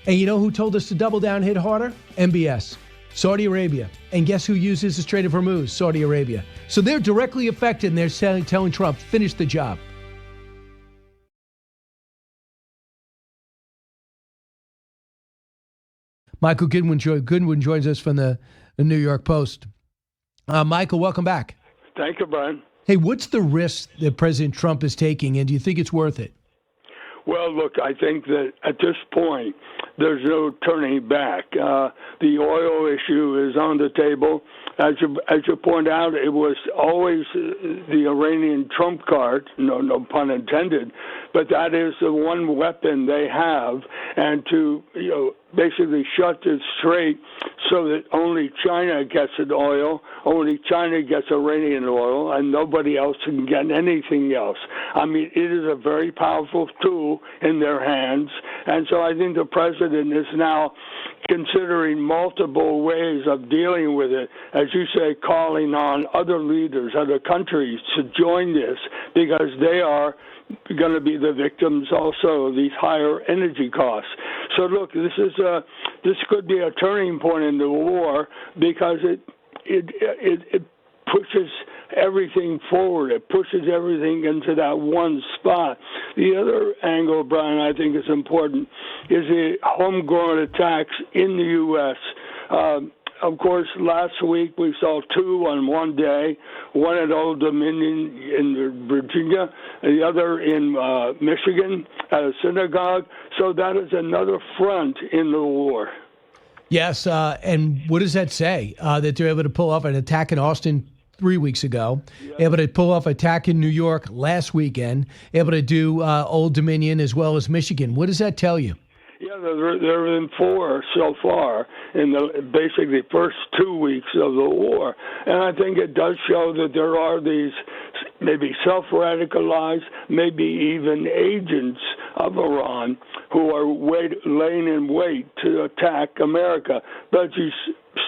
And you know who told us to double down and hit harder? MBS. Saudi Arabia. And guess who uses the Strait of Hormuz? Saudi Arabia. So they're directly affected, and they're telling Trump, finish the job. Michael Goodwin joins us from the New York Post. Michael, welcome back. Thank you, Brian. Hey, what's the risk that President Trump is taking, and do you think it's worth it? Well, look, I think that at this point, there's no turning back. The oil issue is on the table. As you point out, it was always the Iranian trump card, no pun intended, but that is the one weapon they have, and to basically shut the strait so that only China gets the oil, only China gets Iranian oil, and nobody else can get anything else. I mean, it is a very powerful tool in their hands, and so I think the president is now considering multiple ways of dealing with it, as you say, calling on other leaders, other countries to join this, because they are going to be the victims also of these higher energy costs. So look, this could be a turning point in the war, because it pushes everything forward. It pushes everything into that one spot. The other angle, Brian, I think is important, is the homegrown attacks in the U.S. Of course, last week we saw two on one day, one at Old Dominion in Virginia, the other in Michigan at a synagogue. So that is another front in the war. Yes, and what does that say? That they're able to pull off an attack in Austin 3 weeks ago, able to pull off an attack in New York last weekend, able to do Old Dominion as well as Michigan. What does that tell you? Yeah, there have been four so far in the basically first 2 weeks of the war. And I think it does show that there are these maybe self-radicalized, maybe even agents of Iran who are laying in wait to attack America. But you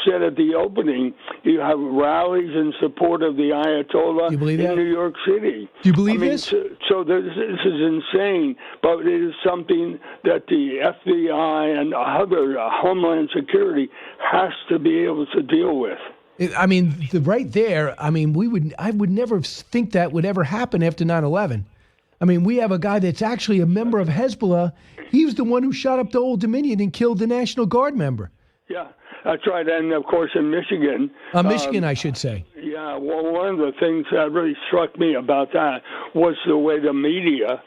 said at the opening, you have rallies in support of the Ayatollah in New York City. Do you believe this? So this is insane, but it is something that the FBI and other Homeland Security has to be able to deal with. I mean, right there, I mean, I would never think that would ever happen after 9/11. I mean, we have a guy that's actually a member of Hezbollah. He was the one who shot up the Old Dominion and killed the National Guard member. Yeah, that's right. And, of course, in Michigan. Michigan, I should say. Yeah, well, one of the things that really struck me about that was the way the media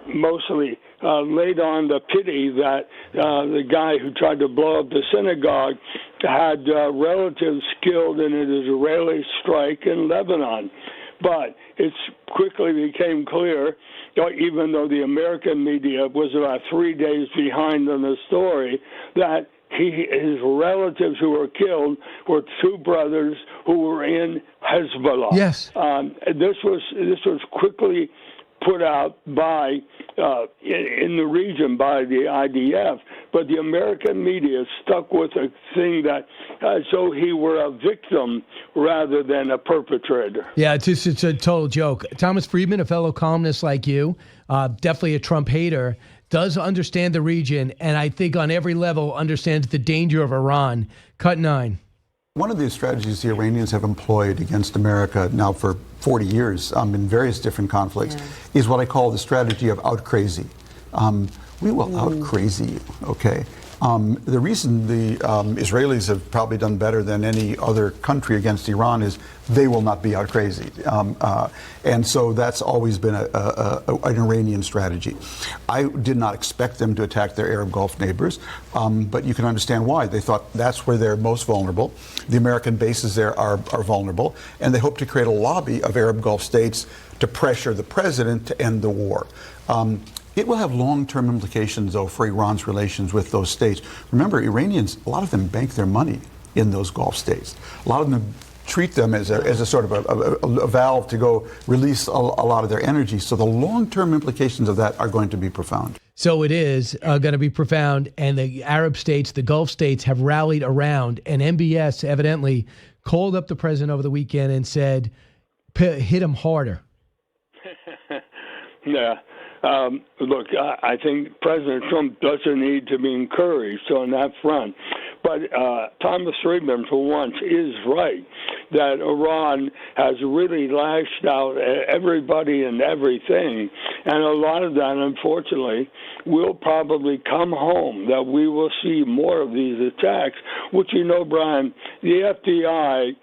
mostly laid on the pity that the guy who tried to blow up the synagogue had relatives killed in an Israeli strike in Lebanon. But it quickly became clear, even though the American media was about 3 days behind on the story, that his relatives who were killed were two brothers who were in Hezbollah. Yes. This was quickly put out by in the region by the IDF, but the American media stuck with a thing that as though he were a victim rather than a perpetrator. Yeah, it's a total joke. Thomas Friedman, a fellow columnist like you, definitely a Trump hater, does understand the region, and I think on every level understands the danger of Iran. Cut 9. One of the strategies the Iranians have employed against America now for 40 years in various different conflicts is what I call the strategy of out crazy. We will out crazy you, okay? The reason the Israelis have probably done better than any other country against Iran is they will not be out crazy. And so that's always been an Iranian strategy. I did not expect them to attack their Arab Gulf neighbors, but you can understand why. They thought that's where they're most vulnerable. The American bases there are vulnerable, and they hope to create a lobby of Arab Gulf states to pressure the president to end the war. It will have long-term implications, though, for Iran's relations with those states. Remember, Iranians, a lot of them bank their money in those Gulf states. A lot of them treat them as a sort of a valve to go release a lot of their energy. So the long-term implications of that are going to be profound. So it is going to be profound, and the Arab states, the Gulf states, have rallied around, and MBS evidently called up the president over the weekend and said, hit him harder. Yeah. Look, I think President Trump doesn't need to be encouraged on that front. But Thomas Friedman, for once, is right that Iran has really lashed out at everybody and everything. And a lot of that, unfortunately, will probably come home, that we will see more of these attacks, which, you know, Brian, the FBI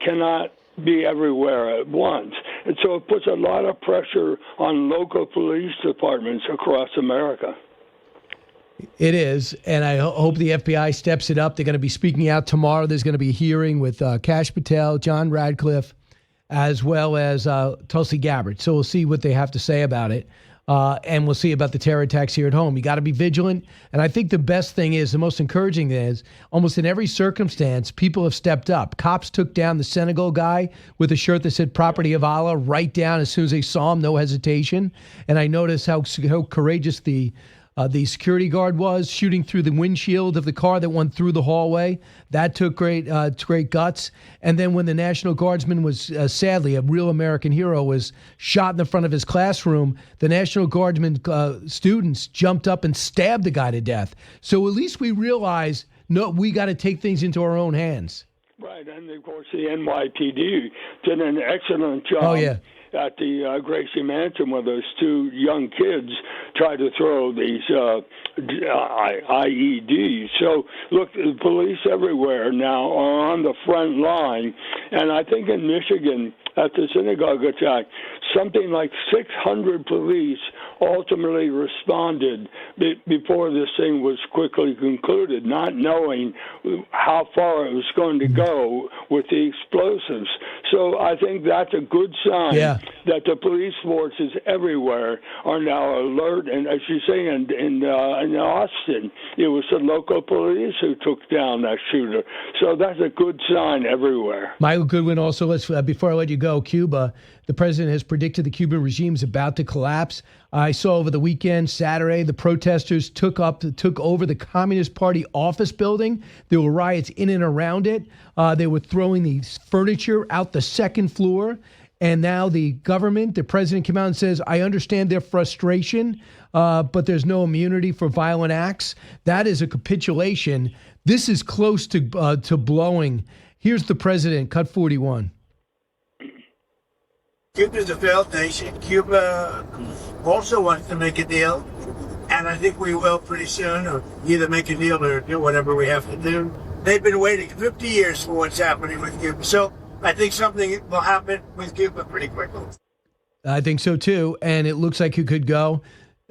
cannot be everywhere at once. And so it puts a lot of pressure on local police departments across America. It is, and I hope the FBI steps it up. They're going to be speaking out tomorrow. There's going to be a hearing with Kash Patel, John Radcliffe, as well as Tulsi Gabbard. So we'll see what they have to say about it. And we'll see about the terror attacks here at home. You got to be vigilant. And I think the best thing is, the most encouraging thing is, almost in every circumstance, people have stepped up. Cops took down the Senegal guy with a shirt that said "Property of Allah" right down as soon as they saw him, no hesitation. And I noticed how courageous the security guard was, shooting through the windshield of the car that went through the hallway. That took great guts. And then when the National Guardsman was, sadly, a real American hero, was shot in the front of his classroom, the National Guardsman students jumped up and stabbed the guy to death. So at least we realize, no, we got to take things into our own hands. Right, and of course the NYPD did an excellent job. Oh, yeah. At the Gracie Mansion, where those two young kids tried to throw these IEDs. So, look, the police everywhere now are on the front line. And I think in Michigan, at the synagogue attack, something like 600 police ultimately responded before this thing was quickly concluded, not knowing how far it was going to go with the explosives. So I think that's a good sign that the police forces everywhere are now alert. And as you say, in Austin, it was the local police who took down that shooter. So that's a good sign everywhere. Michael Goodwin, also, before I let you go, Cuba, the president has predicted the Cuban regime is about to collapse. I saw over the weekend, Saturday, the protesters took over the Communist Party office building. There were riots in and around it. They were throwing the furniture out the second floor. And now the government, the president came out and says, I understand their frustration, but there's no immunity for violent acts. That is a capitulation. This is close to blowing. Here's the president, cut 41. Cuba's a failed nation. Cuba also wants to make a deal, and I think we will pretty soon, or either make a deal or do whatever we have to do. They've been waiting 50 years for what's happening with Cuba, so I think something will happen with Cuba pretty quickly. I think so, too, and it looks like it could go.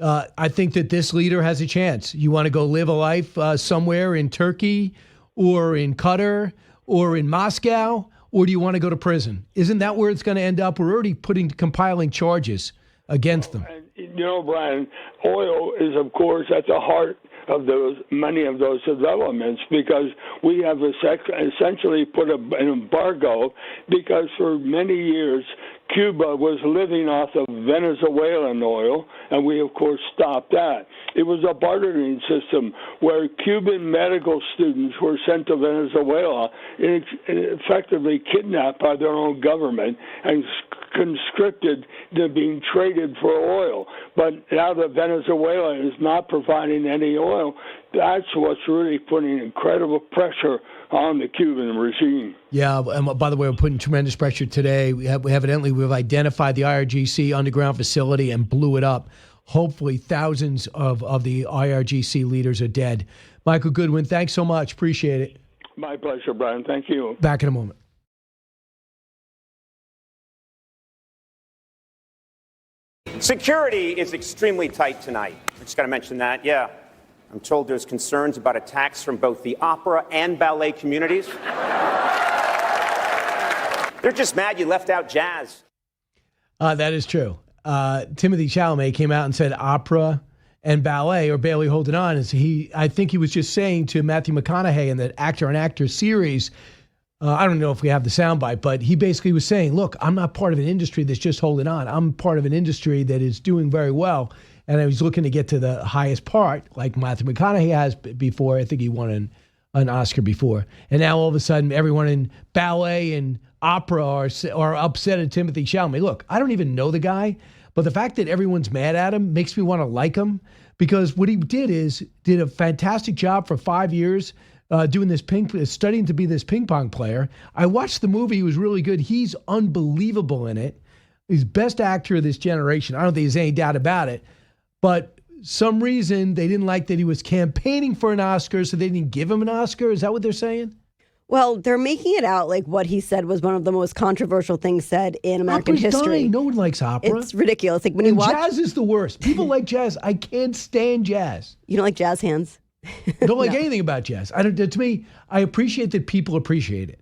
I think that this leader has a chance. You want to go live a life somewhere in Turkey or in Qatar or in Moscow, or do you want to go to prison? Isn't that where it's going to end up? We're already compiling charges against them. You know, Brian, oil is, of course, at the heart of many of those developments, because we have essentially put an embargo, because for many years Cuba was living off of Venezuelan oil, and we, of course, stopped that. It was a bartering system where Cuban medical students were sent to Venezuela and effectively kidnapped by their own government and conscripted to being traded for oil. But now that Venezuela is not providing any oil, that's what's really putting incredible pressure on the Cuban regime. Yeah, and by the way, we're putting tremendous pressure today. We've identified the IRGC underground facility and blew it up. Hopefully thousands of the IRGC leaders are dead. Michael Goodwin, thanks so much. Appreciate it. My pleasure, Brian. Thank you. Back in a moment. Security is extremely tight tonight. I just got to mention that. Yeah. I'm told there's concerns about attacks from both the opera and ballet communities. They're just mad you left out jazz. That is true. Timothy Chalamet came out and said opera and ballet are barely holding on. I think he was just saying to Matthew McConaughey in the Actor on Actor series, I don't know if we have the soundbite, but he basically was saying, look, I'm not part of an industry that's just holding on. I'm part of an industry that is doing very well. And I was looking to get to the highest part, like Matthew McConaughey has before. I think he won an Oscar before. And now all of a sudden, everyone in ballet and opera are upset at Timothy Chalamet. Look, I don't even know the guy, but the fact that everyone's mad at him makes me want to like him, because what he did a fantastic job for 5 years doing this studying to be this ping pong player. I watched the movie. He was really good. He's unbelievable in it. He's best actor of this generation. I don't think there's any doubt about it. But some reason they didn't like that he was campaigning for an Oscar, so they didn't give him an Oscar. Is that what they're saying? Well, they're making it out like what he said was one of the most controversial things said in American Opera's history. Dying. No one likes opera. It's ridiculous. Like when you watch jazz is the worst. People like jazz. I can't stand jazz. You don't like jazz hands? I don't like anything about jazz. To me, I appreciate that people appreciate it,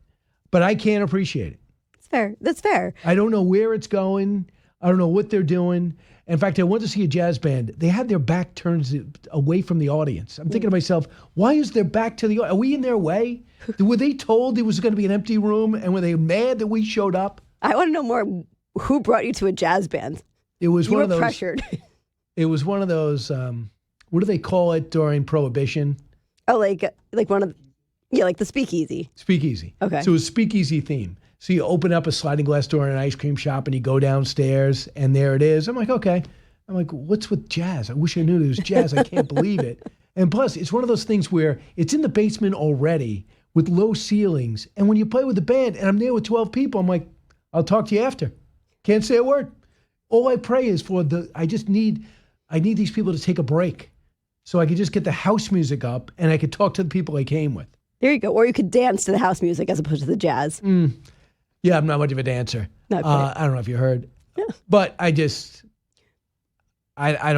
but I can't appreciate it. It's fair. That's fair. I don't know where it's going. I don't know what they're doing. In fact, I went to see a jazz band. They had their back turned away from the audience. I'm thinking to myself, why is their back to the audience? Are we in their way? Were they told it was going to be an empty room, and were they mad that we showed up? I want to know more. Who brought you to a jazz band? It was you one were of those. Pressured. It was one of those. What do they call it during Prohibition? Oh, like one of, like the speakeasy. Speakeasy. Okay. So it was speakeasy theme. So you open up a sliding glass door in an ice cream shop and you go downstairs and there it is. I'm like, okay. I'm like, what's with jazz? I wish I knew there was jazz. I can't believe it. And plus, it's one of those things where it's in the basement already with low ceilings. And when you play with the band and I'm there with 12 people, I'm like, I'll talk to you after. Can't say a word. All I pray is I need these people to take a break so I could just get the house music up and I could talk to the people I came with. There you go. Or you could dance to the house music as opposed to the jazz. Yeah, I'm not much of a dancer. Not I don't know if you heard. Yeah. But I don't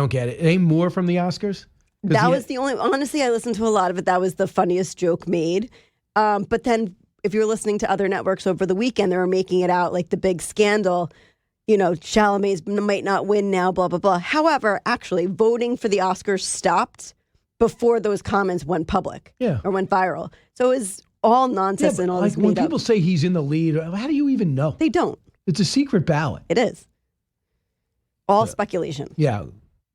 get it. It ain't more from the Oscars? That was the only, honestly, I listened to a lot of it. That was the funniest joke made. But then if you're listening to other networks over the weekend, they were making it out like the big scandal. Chalamet might not win now, blah, blah, blah. However, actually, voting for the Oscars stopped before those comments went public or went viral. So it was all nonsense and all this made when people say he's in the lead, how do you even know? They don't. It's a secret ballot. It is. All speculation. Yeah.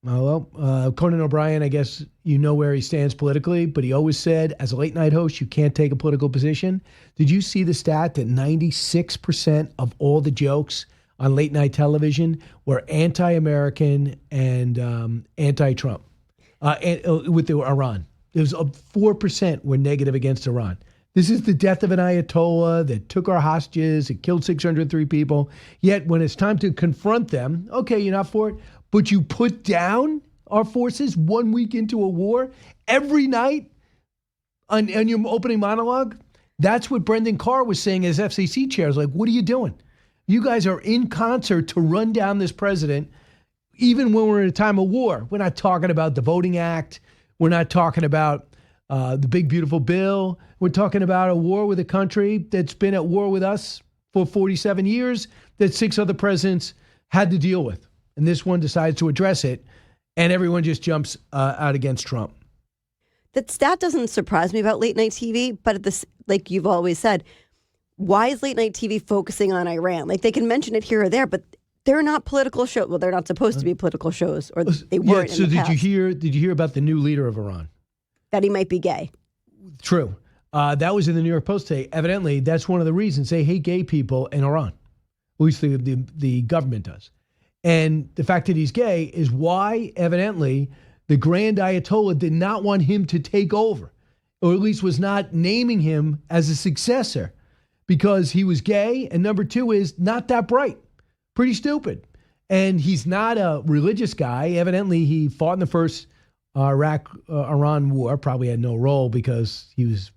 Well, Conan O'Brien, I guess you know where he stands politically, but he always said, as a late night host, you can't take a political position. Did you see the stat that 96% of all the jokes on late night television were anti-American and anti-Trump with Iran? There was 4% were negative against Iran. This is the death of an Ayatollah that took our hostages, it killed 603 people. Yet when it's time to confront them, okay, you're not for it, but you put down our forces 1 week into a war every night on your opening monologue. That's what Brendan Carr was saying as FCC chair. Like, what are you doing? You guys are in concert to run down this president, even when we're in a time of war. We're not talking about the Voting Act. We're not talking about the big, beautiful bill. We're talking about a war with a country that's been at war with us for 47 years that 6 other presidents had to deal with. And this one decides to address it, and everyone just jumps out against Trump. That stat doesn't surprise me about late night TV, but like you've always said, why is late night TV focusing on Iran? Like, they can mention it here or there, but they're not political shows. Well, they're not supposed to be political shows, or they weren't. So in the past. Did you hear about the new leader of Iran? That he might be gay. True. That was in the New York Post today. Evidently, that's one of the reasons they hate gay people in Iran. At least the government does. And the fact that he's gay is why, evidently, the Grand Ayatollah did not want him to take over, or at least was not naming him as a successor, because he was gay, and number two is not that bright. Pretty stupid. And he's not a religious guy. Evidently, he fought in the first Iraq-Iran war, probably had no role because he was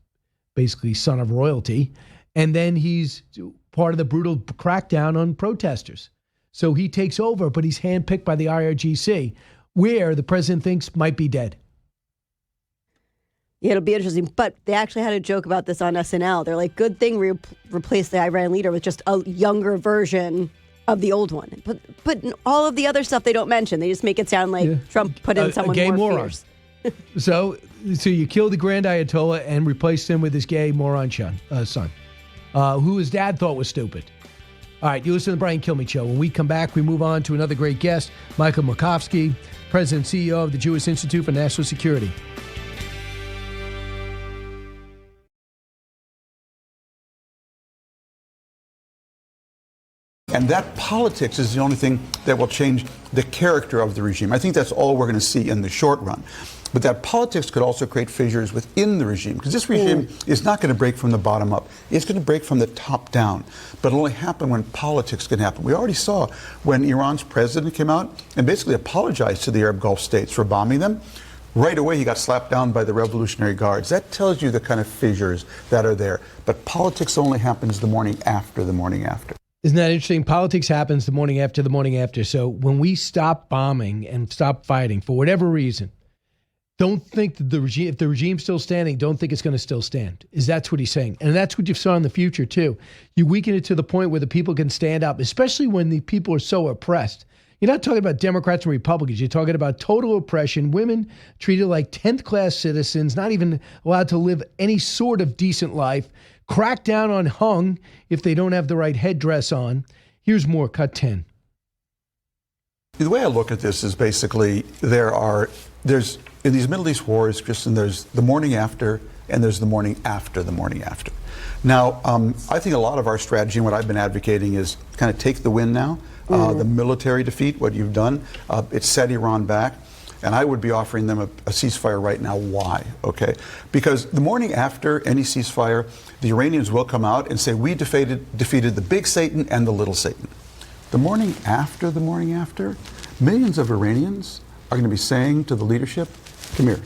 basically son of royalty. And then he's part of the brutal crackdown on protesters. So he takes over, but he's handpicked by the IRGC, where the president thinks might be dead. Yeah, it'll be interesting. But they actually had a joke about this on SNL. They're like, good thing we replaced the Iran leader with just a younger version of the old one. But all of the other stuff they don't mention. They just make it sound like Trump put in someone gay more moron. fierce. So you killed the Grand Ayatollah and replaced him with his gay moron son, who his dad thought was stupid. All right, you listen to the Brian Kilmeade Show. When we come back, we move on to another great guest, Michael Makovsky, President and CEO of the Jewish Institute for National Security. And that politics is the only thing that will change the character of the regime. I think that's all we're going to see in the short run. But that politics could also create fissures within the regime, because this regime is not going to break from the bottom up. It's going to break from the top down. But it'll only happen when politics can happen. We already saw when Iran's president came out and basically apologized to the Arab Gulf states for bombing them. Right away, he got slapped down by the Revolutionary Guards. That tells you the kind of fissures that are there. But politics only happens the morning after the morning after. Isn't that interesting? Politics happens the morning after the morning after. So when we stop bombing and stop fighting for whatever reason, don't think that if the regime's still standing, don't think it's going to still stand. That's what he's saying. And that's what you saw in the future, too. You weaken it to the point where the people can stand up, especially when the people are so oppressed. You're not talking about Democrats and Republicans. You're talking about total oppression, women treated like 10th class citizens, not even allowed to live any sort of decent life, crack down on hung if they don't have the right headdress on. Here's more, cut 10. The way I look at this is basically there's in these Middle East wars, Kristen, there's the morning after and there's the morning after the morning after. Now, I think a lot of our strategy and what I've been advocating is kind of take the win now. The military defeat, what you've done, it set Iran back. And I would be offering them a ceasefire right now. Why? Okay. Because the morning after any ceasefire, the Iranians will come out and say, we defeated the big Satan and the little Satan. The morning after, millions of Iranians are going to be saying to the leadership, come here.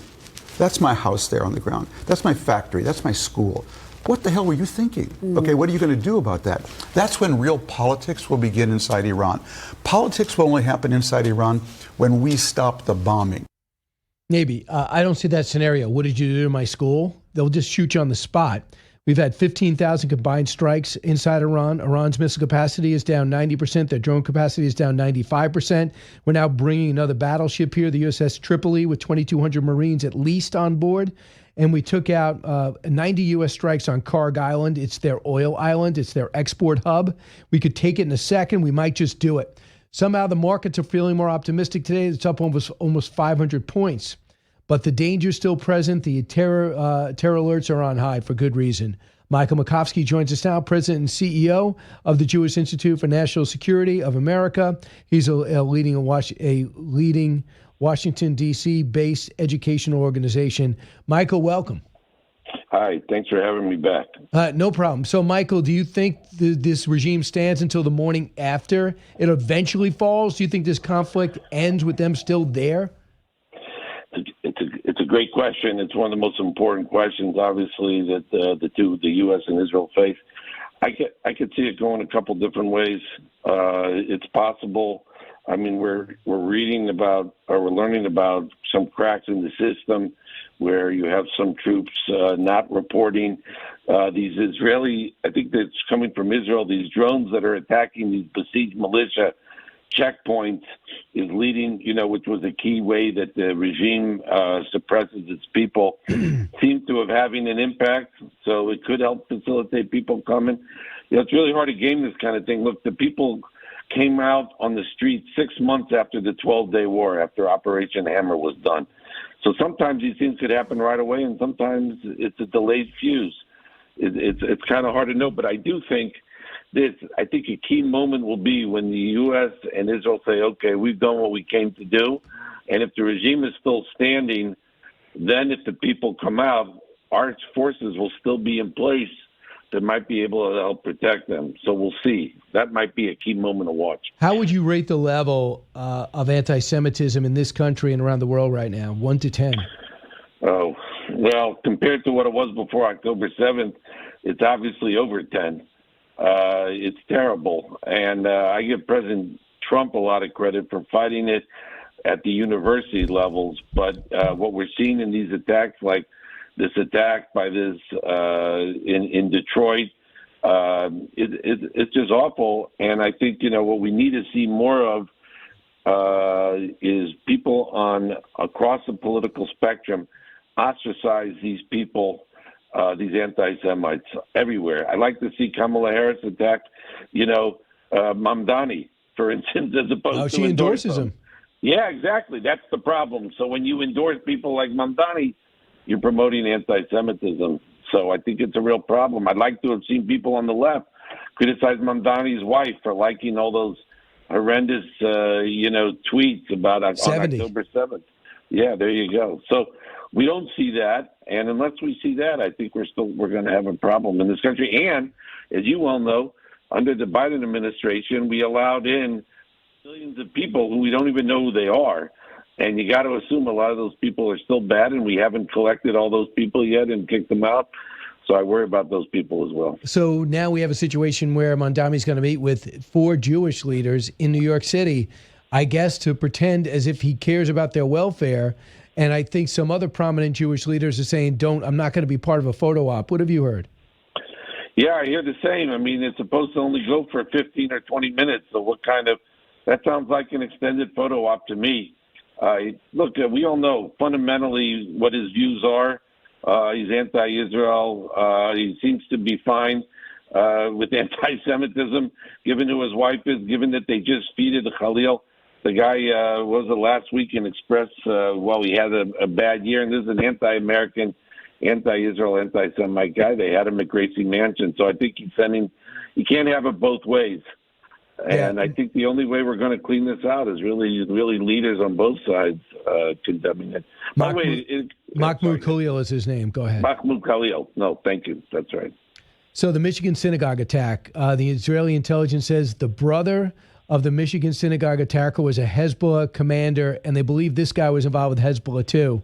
That's my house there on the ground. That's my factory. That's my school. What the hell were you thinking? Okay, what are you going to do about that? That's when real politics will begin inside Iran. Politics will only happen inside Iran when we stop the bombing. Maybe. I don't see that scenario. What did you do to my school? They'll just shoot you on the spot. We've had 15,000 combined strikes inside Iran. Iran's missile capacity is down 90%. Their drone capacity is down 95%. We're now bringing another battleship here, the USS Tripoli, with 2,200 Marines at least on board. And we took out 90 U.S. strikes on Kharg Island. It's their oil island. It's their export hub. We could take it in a second. We might just do it. Somehow the markets are feeling more optimistic today. It's up almost 500 points. But the danger is still present. The terror alerts are on high for good reason. Michael Makovsky joins us now, President and CEO of the Jewish Institute for National Security of America. He's a leading Washington, D.C. based educational organization. Michael, welcome. Hi, thanks for having me back. No problem. So, Michael, do you think this regime stands until the morning after it eventually falls? Do you think this conflict ends with them still there? It's a great question. It's one of the most important questions, obviously, that the U.S. and Israel face. I could see it going a couple different ways. It's possible. I mean, we're reading about, or we're learning about some cracks in the system where you have some troops not reporting these Israeli, I think that's coming from Israel, these drones that are attacking these besieged militia checkpoints is leading, which was a key way that the regime suppresses its people, seems to have having an impact. So it could help facilitate people coming. It's really hard to game this kind of thing. Look, the people came out on the street 6 months after the 12-day war, after Operation Hammer was done. So sometimes these things could happen right away, and sometimes it's a delayed fuse. It's kind of hard to know, but I do think I think a key moment will be when the U.S. and Israel say, okay, we've done what we came to do. And if the regime is still standing, then if the people come out, our forces will still be in place that might be able to help protect them. So we'll see. That might be a key moment to watch. How would you rate the level of anti-Semitism in this country and around the world right now, 1 to 10? Oh, well, compared to what it was before October 7th, it's obviously over 10. It's terrible. And I give President Trump a lot of credit for fighting it at the university levels. But what we're seeing in these attacks, like this attack by this in Detroit, it's just awful. And I think, what we need to see more of is people across the political spectrum ostracize these people, these anti-Semites everywhere. I'd like to see Kamala Harris attack, Mamdani, for instance, as opposed to she endorses him. Yeah, exactly. That's the problem. So when you endorse people like Mamdani, you're promoting anti-Semitism. So I think it's a real problem. I'd like to have seen people on the left criticize Mamdani's wife for liking all those horrendous, tweets about on October 7th. Yeah, there you go. So we don't see that, and unless we see that, I think we're going to have a problem in this country. And as you well know, under the Biden administration, we allowed in millions of people who we don't even know who they are, and you got to assume a lot of those people are still bad, and we haven't collected all those people yet and kicked them out. So I worry about those people as well. So now we have a situation where Mamdani's going to meet with 4 Jewish leaders in New York City, I guess to pretend as if he cares about their welfare. And I think some other prominent Jewish leaders are saying, I'm not going to be part of a photo op. What have you heard? Yeah, I hear the same. I mean, it's supposed to only go for 15 or 20 minutes. So that sounds like an extended photo op to me. Look, we all know fundamentally what his views are. He's anti-Israel. He seems to be fine with anti-Semitism, given who his wife is, given that they just feted Khalil. The guy was the last week in Express. He had a bad year, and this is an anti-American, anti-Israel, anti-Semite guy. They had him at Gracie Mansion, so I think he can't have it both ways. And I think the only way we're going to clean this out is really leaders on both sides condemning it. By the way, Mahmoud Khalil is his name. Go ahead. Mahmoud Khalil. No, thank you. That's right. So the Michigan synagogue attack, the Israeli intelligence says the brother of the Michigan synagogue attacker was a Hezbollah commander, and they believe this guy was involved with Hezbollah too.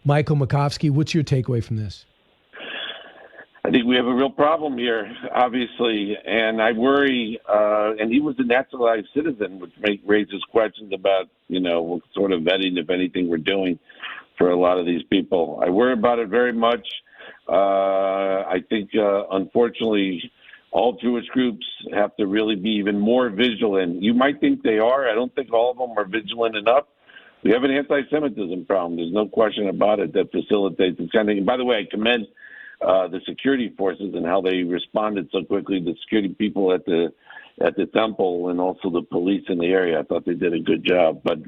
Michael Makovsky, what's your takeaway from this? I think we have a real problem here, obviously, and I worry, and he was a naturalized citizen, which raises questions about, what sort of vetting, if anything, we're doing for a lot of these people. I worry about it very much. I think, unfortunately, all Jewish groups have to really be even more vigilant. You might think they are. I don't think all of them are vigilant enough. We have an anti-Semitism problem. There's no question about it that facilitates this kind of thing. By the way, I commend the security forces and how they responded so quickly, the security people at the temple and also the police in the area. I thought they did a good job. But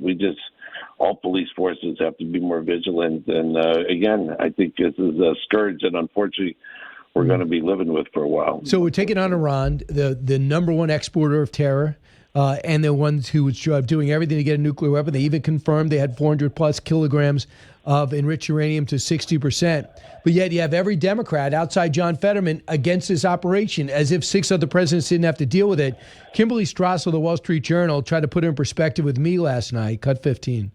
all police forces have to be more vigilant. And again, I think this is a scourge that unfortunately we're going to be living with for a while. So we're taking on Iran, the number one exporter of terror, and the ones who was doing everything to get a nuclear weapon. They even confirmed they had 400 plus kilograms of enriched uranium to 60%. But yet you have every Democrat outside John Fetterman against this operation, as if 6 other presidents didn't have to deal with it. Kimberly Strassel, the Wall Street Journal, tried to put it in perspective with me last night. Cut 15.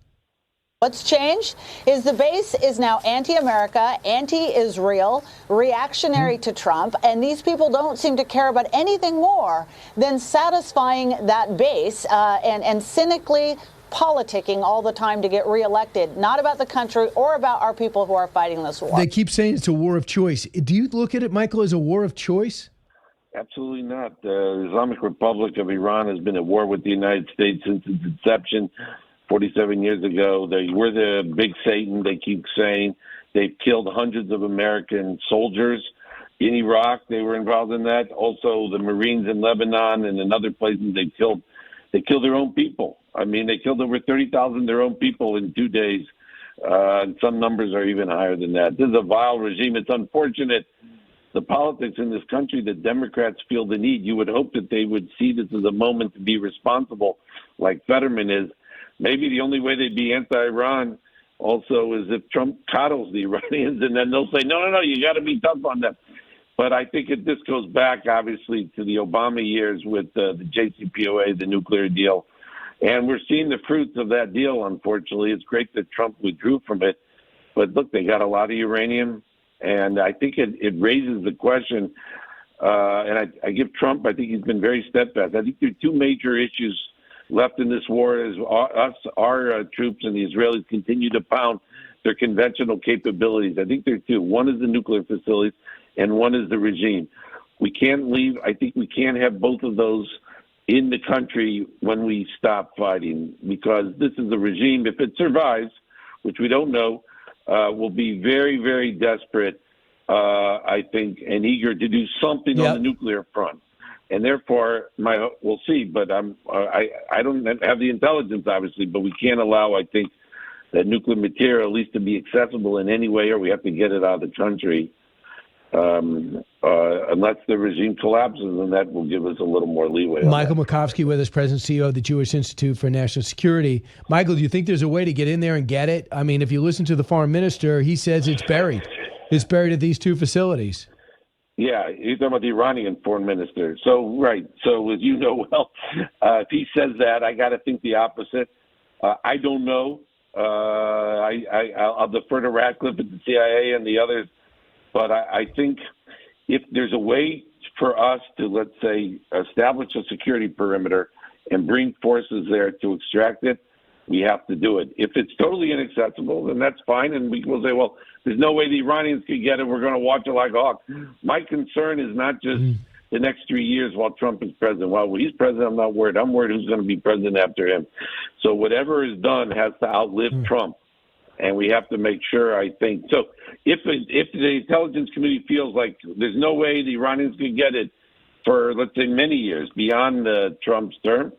What's changed is the base is now anti-America, anti-Israel, reactionary to Trump, and these people don't seem to care about anything more than satisfying that base and cynically politicking all the time to get reelected, not about the country or about our people who are fighting this war. They keep saying it's a war of choice. Do you look at it, Michael, as a war of choice? Absolutely not. The Islamic Republic of Iran has been at war with the United States since its inception 47 years ago. We're the big Satan, they keep saying. They've killed hundreds of American soldiers in Iraq. They were involved in that. Also, the Marines in Lebanon and in other places, they killed their own people. I mean, they killed over 30,000 of their own people in 2 days. Some numbers are even higher than that. This is a vile regime. It's unfortunate. The politics in this country, the Democrats feel the need. You would hope that they would see this as a moment to be responsible, like Fetterman is. Maybe the only way they'd be anti-Iran also is if Trump coddles the Iranians, and then they'll say, no, you got to be tough on them. But I think this goes back, obviously, to the Obama years with the JCPOA, the nuclear deal. And we're seeing the fruits of that deal, unfortunately. It's great that Trump withdrew from it. But look, they got a lot of uranium. And I think it raises the question, and I give Trump, I think he's been very steadfast. I think there are two major issues left in this war as our troops and the Israelis continue to pound their conventional capabilities. I think there are two. One is the nuclear facilities, and one is the regime. We can't leave. I think we can't have both of those in the country when we stop fighting, because this is the regime, if it survives, which we don't know, will be very, very desperate, I think, and eager to do something on the nuclear front. And therefore, we'll see. But I don't have the intelligence, obviously, but we can't allow, I think, that nuclear material at least to be accessible in any way, or we have to get it out of the country. Unless the regime collapses, and that will give us a little more leeway. Michael Makovsky with us, President and CEO of the Jewish Institute for National Security. Michael, do you think there's a way to get in there and get it? I mean, if you listen to the foreign minister, he says it's buried. It's buried at these two facilities. Yeah, you're talking about the Iranian foreign minister. So, right. So, as you know well, if he says that, I got to think the opposite. I don't know. I'll defer to Ratcliffe at the CIA and the others. But I think if there's a way for us to, let's say, establish a security perimeter and bring forces there to extract it, we have to do it. If it's totally inaccessible, then that's fine. And we will say, well, there's no way the Iranians could get it. We're going to watch it like hawks. My concern is not just the next 3 years while Trump is president. While he's president, I'm not worried. I'm worried who's going to be president after him. So whatever is done has to outlive Trump. And we have to make sure, I think. So if the intelligence community feels like there's no way the Iranians could get it for, let's say, many years beyond Trump's term,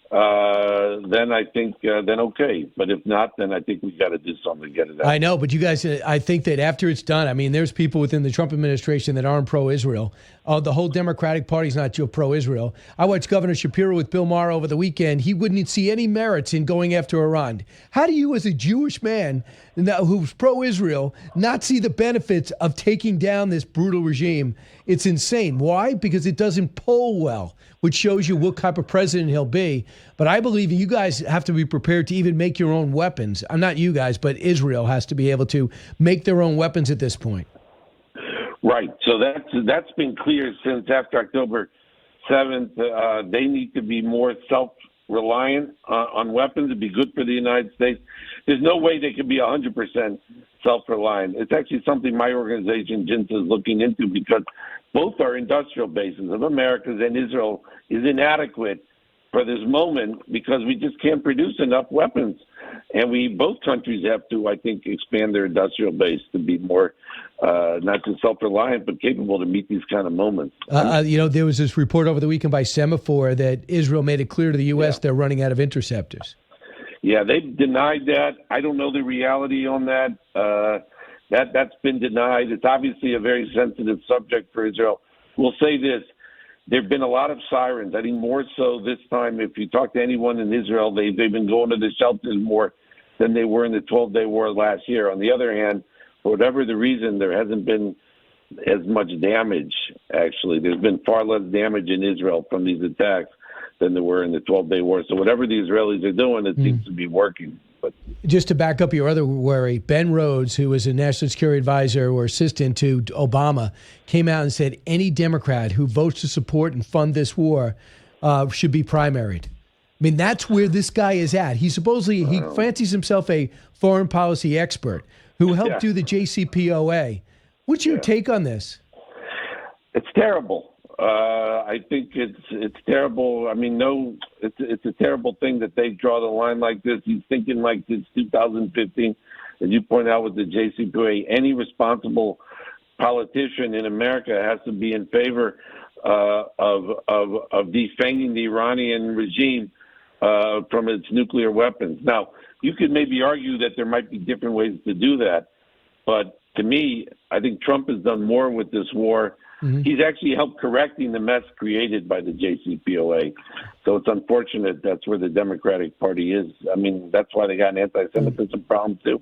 then I think, then okay. But if not, then I think we've got to do something to get it out. I know, but you guys, I think that after it's done, I mean, there's people within the Trump administration that aren't pro-Israel. The whole Democratic Party's not pro-Israel. I watched Governor Shapiro with Bill Maher over the weekend. He wouldn't see any merits in going after Iran. How do you, as a Jewish man who's pro-Israel, not see the benefits of taking down this brutal regime? It's insane. Why? Because it doesn't poll well, which shows you what type of president he'll be. But I believe you guys have to be prepared to even make your own weapons. I'm not you guys, but Israel has to be able to make their own weapons at this point. Right. So that's been clear since after October 7th. They need to be more self-reliant on weapons. It'd be good for the United States. There's no way they could be 100% self-reliant. It's actually something my organization, JINSA, is looking into, because both our industrial bases of America's and Israel is inadequate for this moment because we just can't produce enough weapons. And both countries have to, I think, expand their industrial base to be more not just self-reliant, but capable to meet these kind of moments. There was this report over the weekend by Semaphore that Israel made it clear to the U.S. they're running out of interceptors. Yeah, they've denied that. I don't know the reality on that. That's been denied. It's obviously a very sensitive subject for Israel. We'll say this. There have been a lot of sirens. I think more so this time, if you talk to anyone in Israel, they've been going to the shelters more than they were in the 12-day war last year. On the other hand, for whatever the reason, there hasn't been as much damage, actually. There's been far less damage in Israel from these attacks than there were in the 12-day war. So whatever the Israelis are doing, it seems to be working. But just to back up your other worry, Ben Rhodes, who was a national security advisor or assistant to Obama, came out and said any Democrat who votes to support and fund this war should be primaried. I mean, that's where this guy is at. He fancies himself a foreign policy expert who helped do the JCPOA. What's your take on this? It's terrible. I think it's terrible. I mean, no, it's a terrible thing that they draw the line like this. He's thinking like this 2015, as you point out with the JCPOA. Any responsible politician in America has to be in favor of defanging the Iranian regime from its nuclear weapons. Now, you could maybe argue that there might be different ways to do that, but to me, I think Trump has done more with this war. Mm-hmm. He's actually helped correcting the mess created by the JCPOA. So it's unfortunate that's where the Democratic Party is. I mean, that's why they got an anti-Semitism problem, too.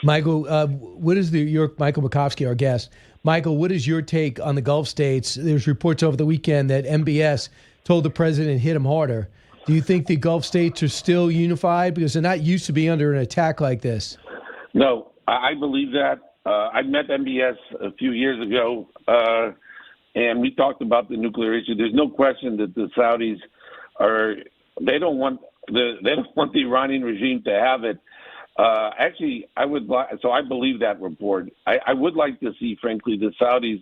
Michael, what is Michael Makovsky, our guest. Michael, what is your take on the Gulf states? There's reports over the weekend that MBS told the president hit him harder. Do you think the Gulf states are still unified? Because they're not used to be under an attack like this. No, I believe that. I met MBS a few years ago, and we talked about the nuclear issue. There's no question that the Saudis they don't want the Iranian regime to have it. Actually, I believe that report. I would like to see, frankly, the Saudis,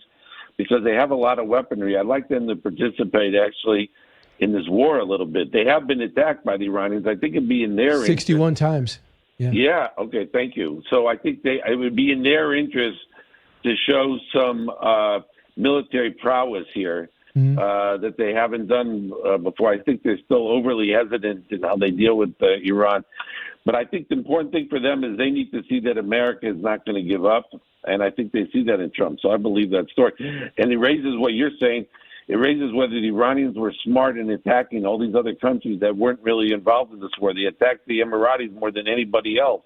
because they have a lot of weaponry. I'd like them to participate actually in this war a little bit. They have been attacked by the Iranians. I think it'd be in their 61 interest. times. Yeah. Okay. Thank you. So I think it would be in their interest to show some military prowess here that they haven't done before. I think they're still overly hesitant in how they deal with Iran. But I think the important thing for them is they need to see that America is not going to give up. And I think they see that in Trump. So I believe that story. And it raises what you're saying. It raises whether the Iranians were smart in attacking all these other countries that weren't really involved in this war. They attacked the Emiratis more than anybody else,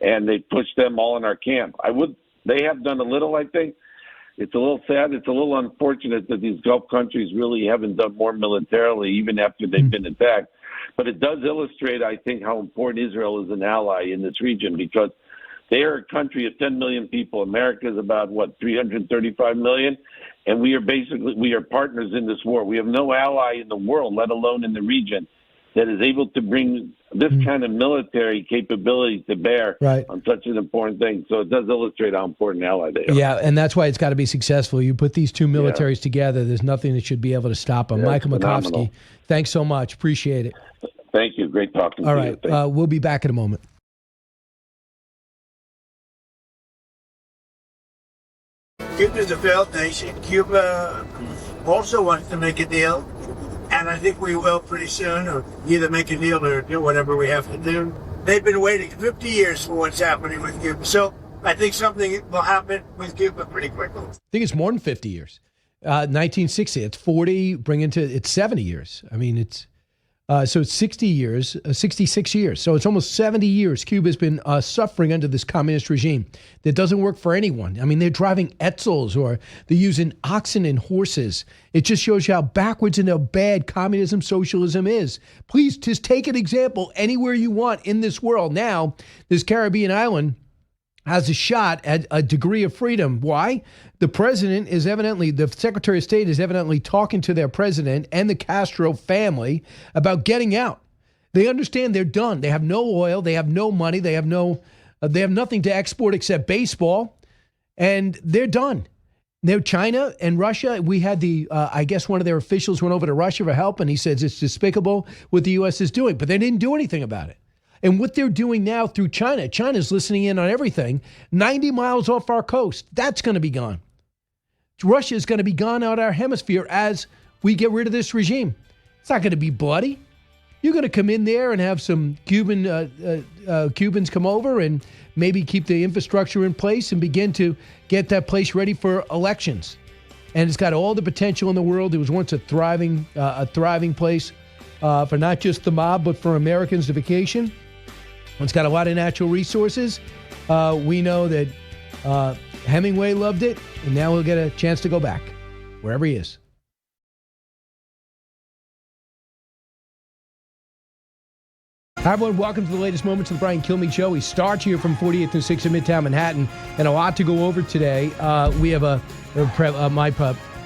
and they pushed them all in our camp. They have done a little, I think. It's a little sad. It's a little unfortunate that these Gulf countries really haven't done more militarily, even after they've been attacked. But it does illustrate, I think, how important Israel is an ally in this region, because they are a country of 10 million people. America is about, 335 million? And we are partners in this war. We have no ally in the world, let alone in the region, that is able to bring this kind of military capability to bear on such an important thing. So it does illustrate how important an ally they are. Yeah, and that's why it's got to be successful. You put these two militaries together, there's nothing that should be able to stop them. Michael Makovsky, thanks so much. Appreciate it. Thank you. Great talking to you. All right, we'll be back in a moment. Cuba's a failed nation. Cuba also wants to make a deal, and I think we will pretty soon, or either make a deal or do whatever we have to do. They've been waiting 50 years for what's happening with Cuba, so I think something will happen with Cuba pretty quickly. I think it's more than 50 years. 1960, it's 40, it's 70 years. I mean, so it's 60 years, 66 years. So it's almost 70 years Cuba's been suffering under this communist regime that doesn't work for anyone. I mean, they're driving Etzels, or they're using oxen and horses. It just shows you how backwards and how bad communism, socialism is. Please just take an example anywhere you want in this world. Now, this Caribbean island has a shot at a degree of freedom. Why? The president is the Secretary of State is evidently talking to their president and the Castro family about getting out. They understand they're done. They have no oil. They have no money. They have nothing to export except baseball, and they're done. They're China and Russia. We had I guess one of their officials went over to Russia for help, and he says it's despicable what the U.S. is doing, but they didn't do anything about it. And what they're doing now through China's listening in on everything, 90 miles off our coast, that's going to be gone. Russia is going to be gone out our hemisphere as we get rid of this regime. It's not going to be bloody. You're going to come in there and have some Cubans come over and maybe keep the infrastructure in place and begin to get that place ready for elections. And it's got all the potential in the world. It was once a thriving place for not just the mob, but for Americans to vacation. It's got a lot of natural resources. We know that Hemingway loved it, and now we'll get a chance to go back, wherever he is. Hi, everyone. Welcome to the latest moments of the Brian Kilmeade Show. We start here from 48th and 6th in Midtown Manhattan, and a lot to go over today. We have my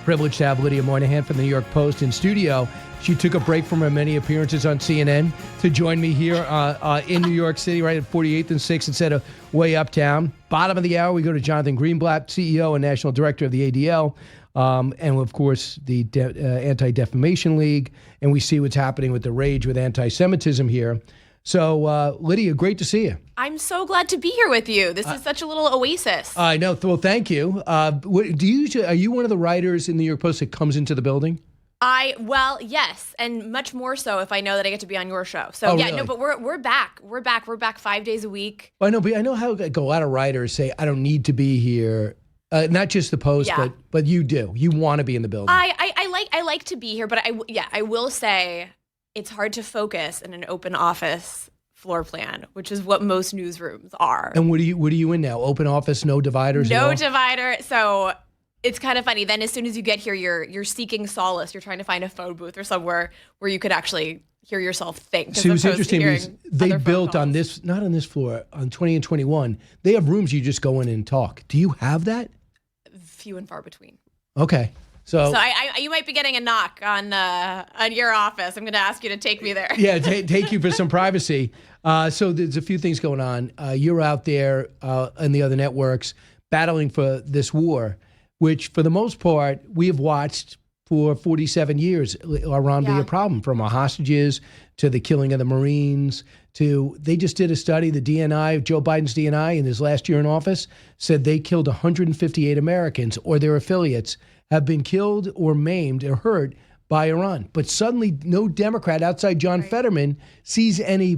privilege to have Lydia Moynihan from the New York Post in studio. She took a break from her many appearances on CNN to join me here in New York City, right at 48th and 6th instead of way uptown. Bottom of the hour, we go to Jonathan Greenblatt, CEO and National Director of the ADL. and of course the Anti-Defamation League, and we see what's happening with the rage with anti-Semitism here. So, Lydia, great to see you. I'm so glad to be here with you. This is such a little oasis. I know. Well, thank you. Are you one of the writers in the New York Post that comes into the building? Well, yes, and much more so if I know that I get to be on your show. So Really? no, but we're back. We're back 5 days a week. Well, I know, but I know how like, a lot of writers say, I don't need to be here. Not just the Post, Yeah. but you do. You want to be in the building. I like to be here, but I will say it's hard to focus in an open office floor plan, which is what most newsrooms are. And what are you in now? Open office, no dividers? at all? No divider. So it's kind of funny. Then as soon as you get here, you're seeking solace. You're trying to find a phone booth or somewhere where you could actually hear yourself think. See, what's interesting is they other phone built calls. on this, not on this floor, on 20 and 21. They have rooms you just go in and talk. Do you have that? Few and far between. Okay. So you might be getting a knock on your office. I'm going to ask you to take me there. yeah, take you for some privacy. So there's a few things going on. You're out there in the other networks battling for this war, which for the most part we have watched for 47 years. Iran be a problem, from our hostages to the killing of the Marines to they just did a study. The DNI, Joe Biden's DNI, in his last year in office, said they killed 158 Americans or their affiliates have been killed or maimed or hurt by Iran. But suddenly, no Democrat outside John Fetterman sees any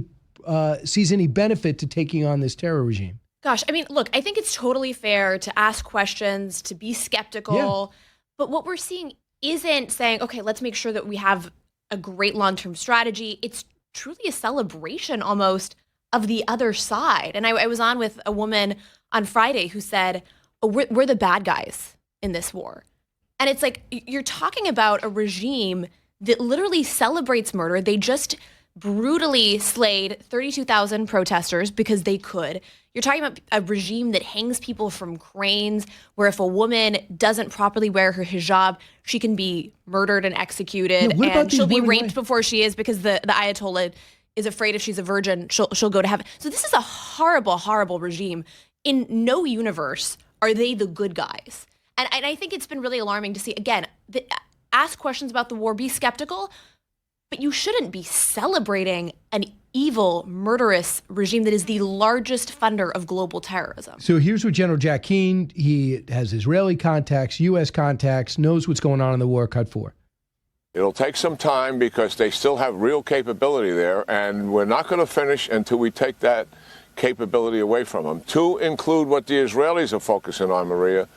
benefit to taking on this terror regime. Gosh, I mean, look, I think it's totally fair to ask questions, to be skeptical. But what we're seeing isn't saying, okay, let's make sure that we have a great long-term strategy. It's truly a celebration almost of the other side. And I was on with a woman on Friday who said, oh, we're the bad guys in this war. And it's like, you're talking about a regime that literally celebrates murder. They just brutally slayed 32,000 protesters because they could. You're talking about a regime that hangs people from cranes, where if a woman doesn't properly wear her hijab, she can be murdered and executed, and she'll be raped before she is because the Ayatollah is afraid if she's a virgin, she'll go to heaven. So this is a horrible, horrible regime. In no universe are they the good guys. And I think it's been really alarming to see, again, ask questions about the war, be skeptical, but you shouldn't be celebrating an evil, murderous regime that is the largest funder of global terrorism. So here's what General Jack Keane, he has Israeli contacts, U.S. contacts, knows what's going on in the war, cut 4. It'll take some time because they still have real capability there, and we're not going to finish until we take that capability away from them. To include what the Israelis are focusing on, Maria,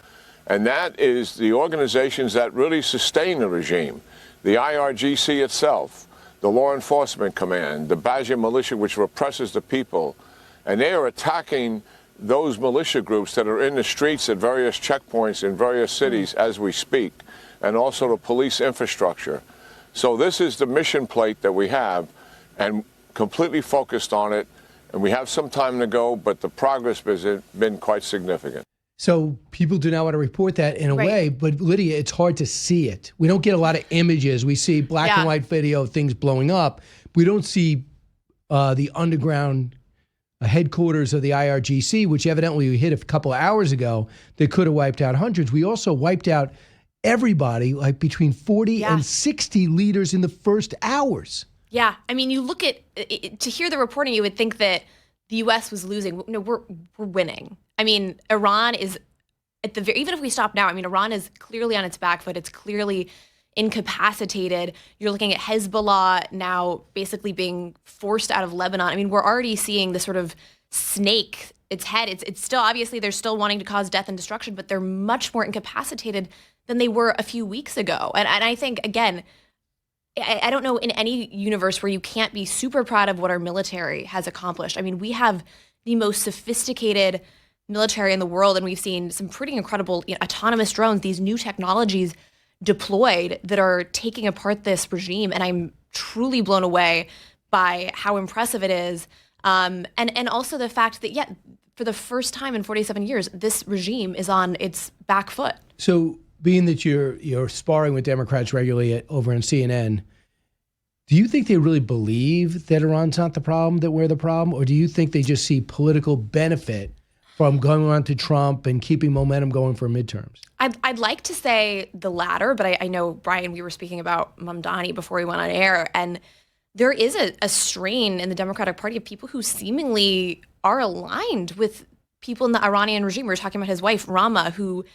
and that is the organizations that really sustain the regime. The IRGC itself, the Law Enforcement Command, the Bajia militia, which represses the people, and they are attacking those militia groups that are in the streets at various checkpoints in various cities as we speak, and also the police infrastructure. So this is the mission plate that we have, and completely focused on it, and we have some time to go, but the progress has been quite significant. So people do not want to report that in a way, but Lydia, it's hard to see it. We don't get a lot of images. We see black and white video of things blowing up. We don't see the underground headquarters of the IRGC, which evidently we hit a couple of hours ago, that could have wiped out hundreds. We also wiped out everybody, like between 40 and 60 leaders in the first hours. Yeah, I mean, you look at, to hear the reporting, you would think that the U.S. was losing. No, we're winning. I mean, Iran is at the even if we stop now, I mean, Iran is clearly on its back foot. It's clearly incapacitated. You're looking at Hezbollah now basically being forced out of Lebanon. I mean, we're already seeing the sort of snake its head. It's still, obviously, they're still wanting to cause death and destruction, but they're much more incapacitated than they were a few weeks ago. And I think, again, I don't know in any universe where you can't be super proud of what our military has accomplished. I mean, we have the most sophisticated military in the world, and we've seen some pretty incredible autonomous drones, these new technologies deployed that are taking apart this regime. And I'm truly blown away by how impressive it is. And also the fact that, for the first time in 47 years, this regime is on its back foot. So being that you're sparring with Democrats regularly over on CNN, do you think they really believe that Iran's not the problem, that we're the problem? Or do you think they just see political benefit from going on to Trump and keeping momentum going for midterms? I'd like to say the latter, but I know, Brian, we were speaking about Mamdani before we went on air, and there is a strain in the Democratic Party of people who seemingly are aligned with people in the Iranian regime. We were talking about his wife, Rama, who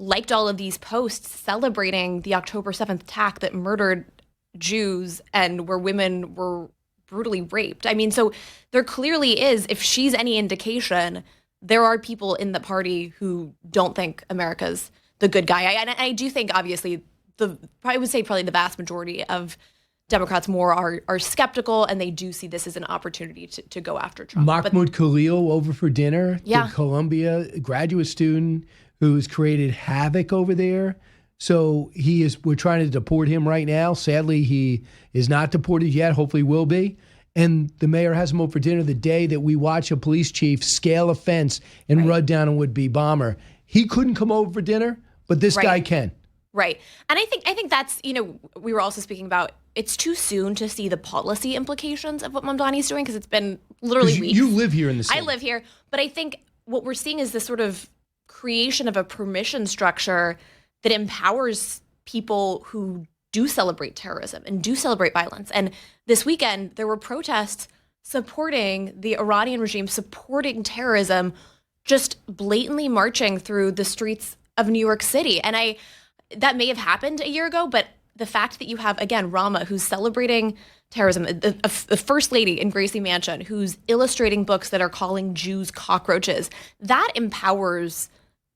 liked all of these posts celebrating the October 7th attack that murdered Jews and where women were brutally raped. I mean, so there clearly is, if she's any indication, there are people in the party who don't think America's the good guy. I do think, obviously, I would say probably the vast majority of Democrats more are skeptical, and they do see this as an opportunity to go after Trump. Mahmoud Khalil over for dinner, Yeah. the Columbia graduate student who's created havoc over there. So we're trying to deport him right now. Sadly, he is not deported yet. Hopefully will be. And the mayor has him over for dinner the day that we watch a police chief scale a fence and run down a would-be bomber. He couldn't come over for dinner, but this guy can. Right. And I think that's, we were also speaking about, it's too soon to see the policy implications of what Mamdani's doing, because it's been literally weeks. You live here in the city. I live here. But I think what we're seeing is this sort of creation of a permission structure that empowers people who do celebrate terrorism and do celebrate violence. And this weekend, there were protests supporting the Iranian regime, supporting terrorism, just blatantly marching through the streets of New York City. And that may have happened a year ago, but the fact that you have, again, Rama, who's celebrating terrorism, the first lady in Gracie Mansion, who's illustrating books that are calling Jews cockroaches, that empowers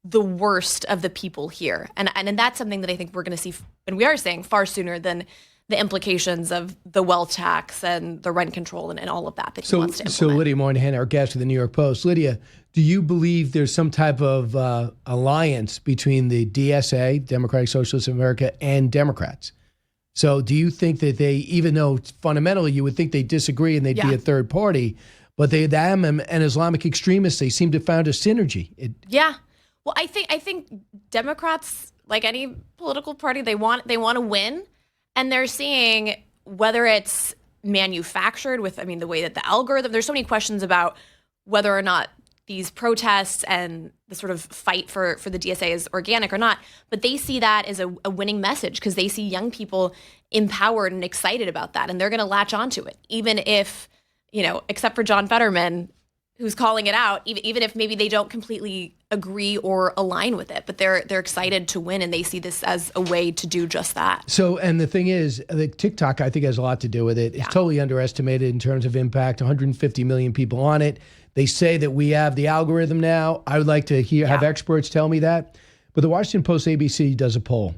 the worst of the people here. And that's something that I think we're going to see, and we are seeing far sooner than the implications of the wealth tax and the rent control and all of that he wants to implement. So Lydia Moynihan, our guest of the New York Post. Lydia, do you believe there's some type of alliance between the DSA, Democratic Socialists of America, and Democrats? So do you think that they, even though fundamentally you would think they disagree and they'd be a third party, but them and Islamic extremists, they seem to have found a synergy? Yeah. Well, I think Democrats, like any political party, they want to win, and they're seeing whether it's manufactured with, the way that the algorithm, there's so many questions about whether or not these protests and the sort of fight for the DSA is organic or not, but they see that as a winning message because they see young people empowered and excited about that, and they're going to latch onto it, even if, except for John Fetterman, who's calling it out, even if maybe they don't completely agree or align with it, but they're excited to win, and they see this as a way to do just that. So, and the thing is, the TikTok, I think, has a lot to do with it. It's totally underestimated in terms of impact, 150 million people on it. They say that we have the algorithm now. I would like to have experts tell me that. But the Washington Post ABC does a poll,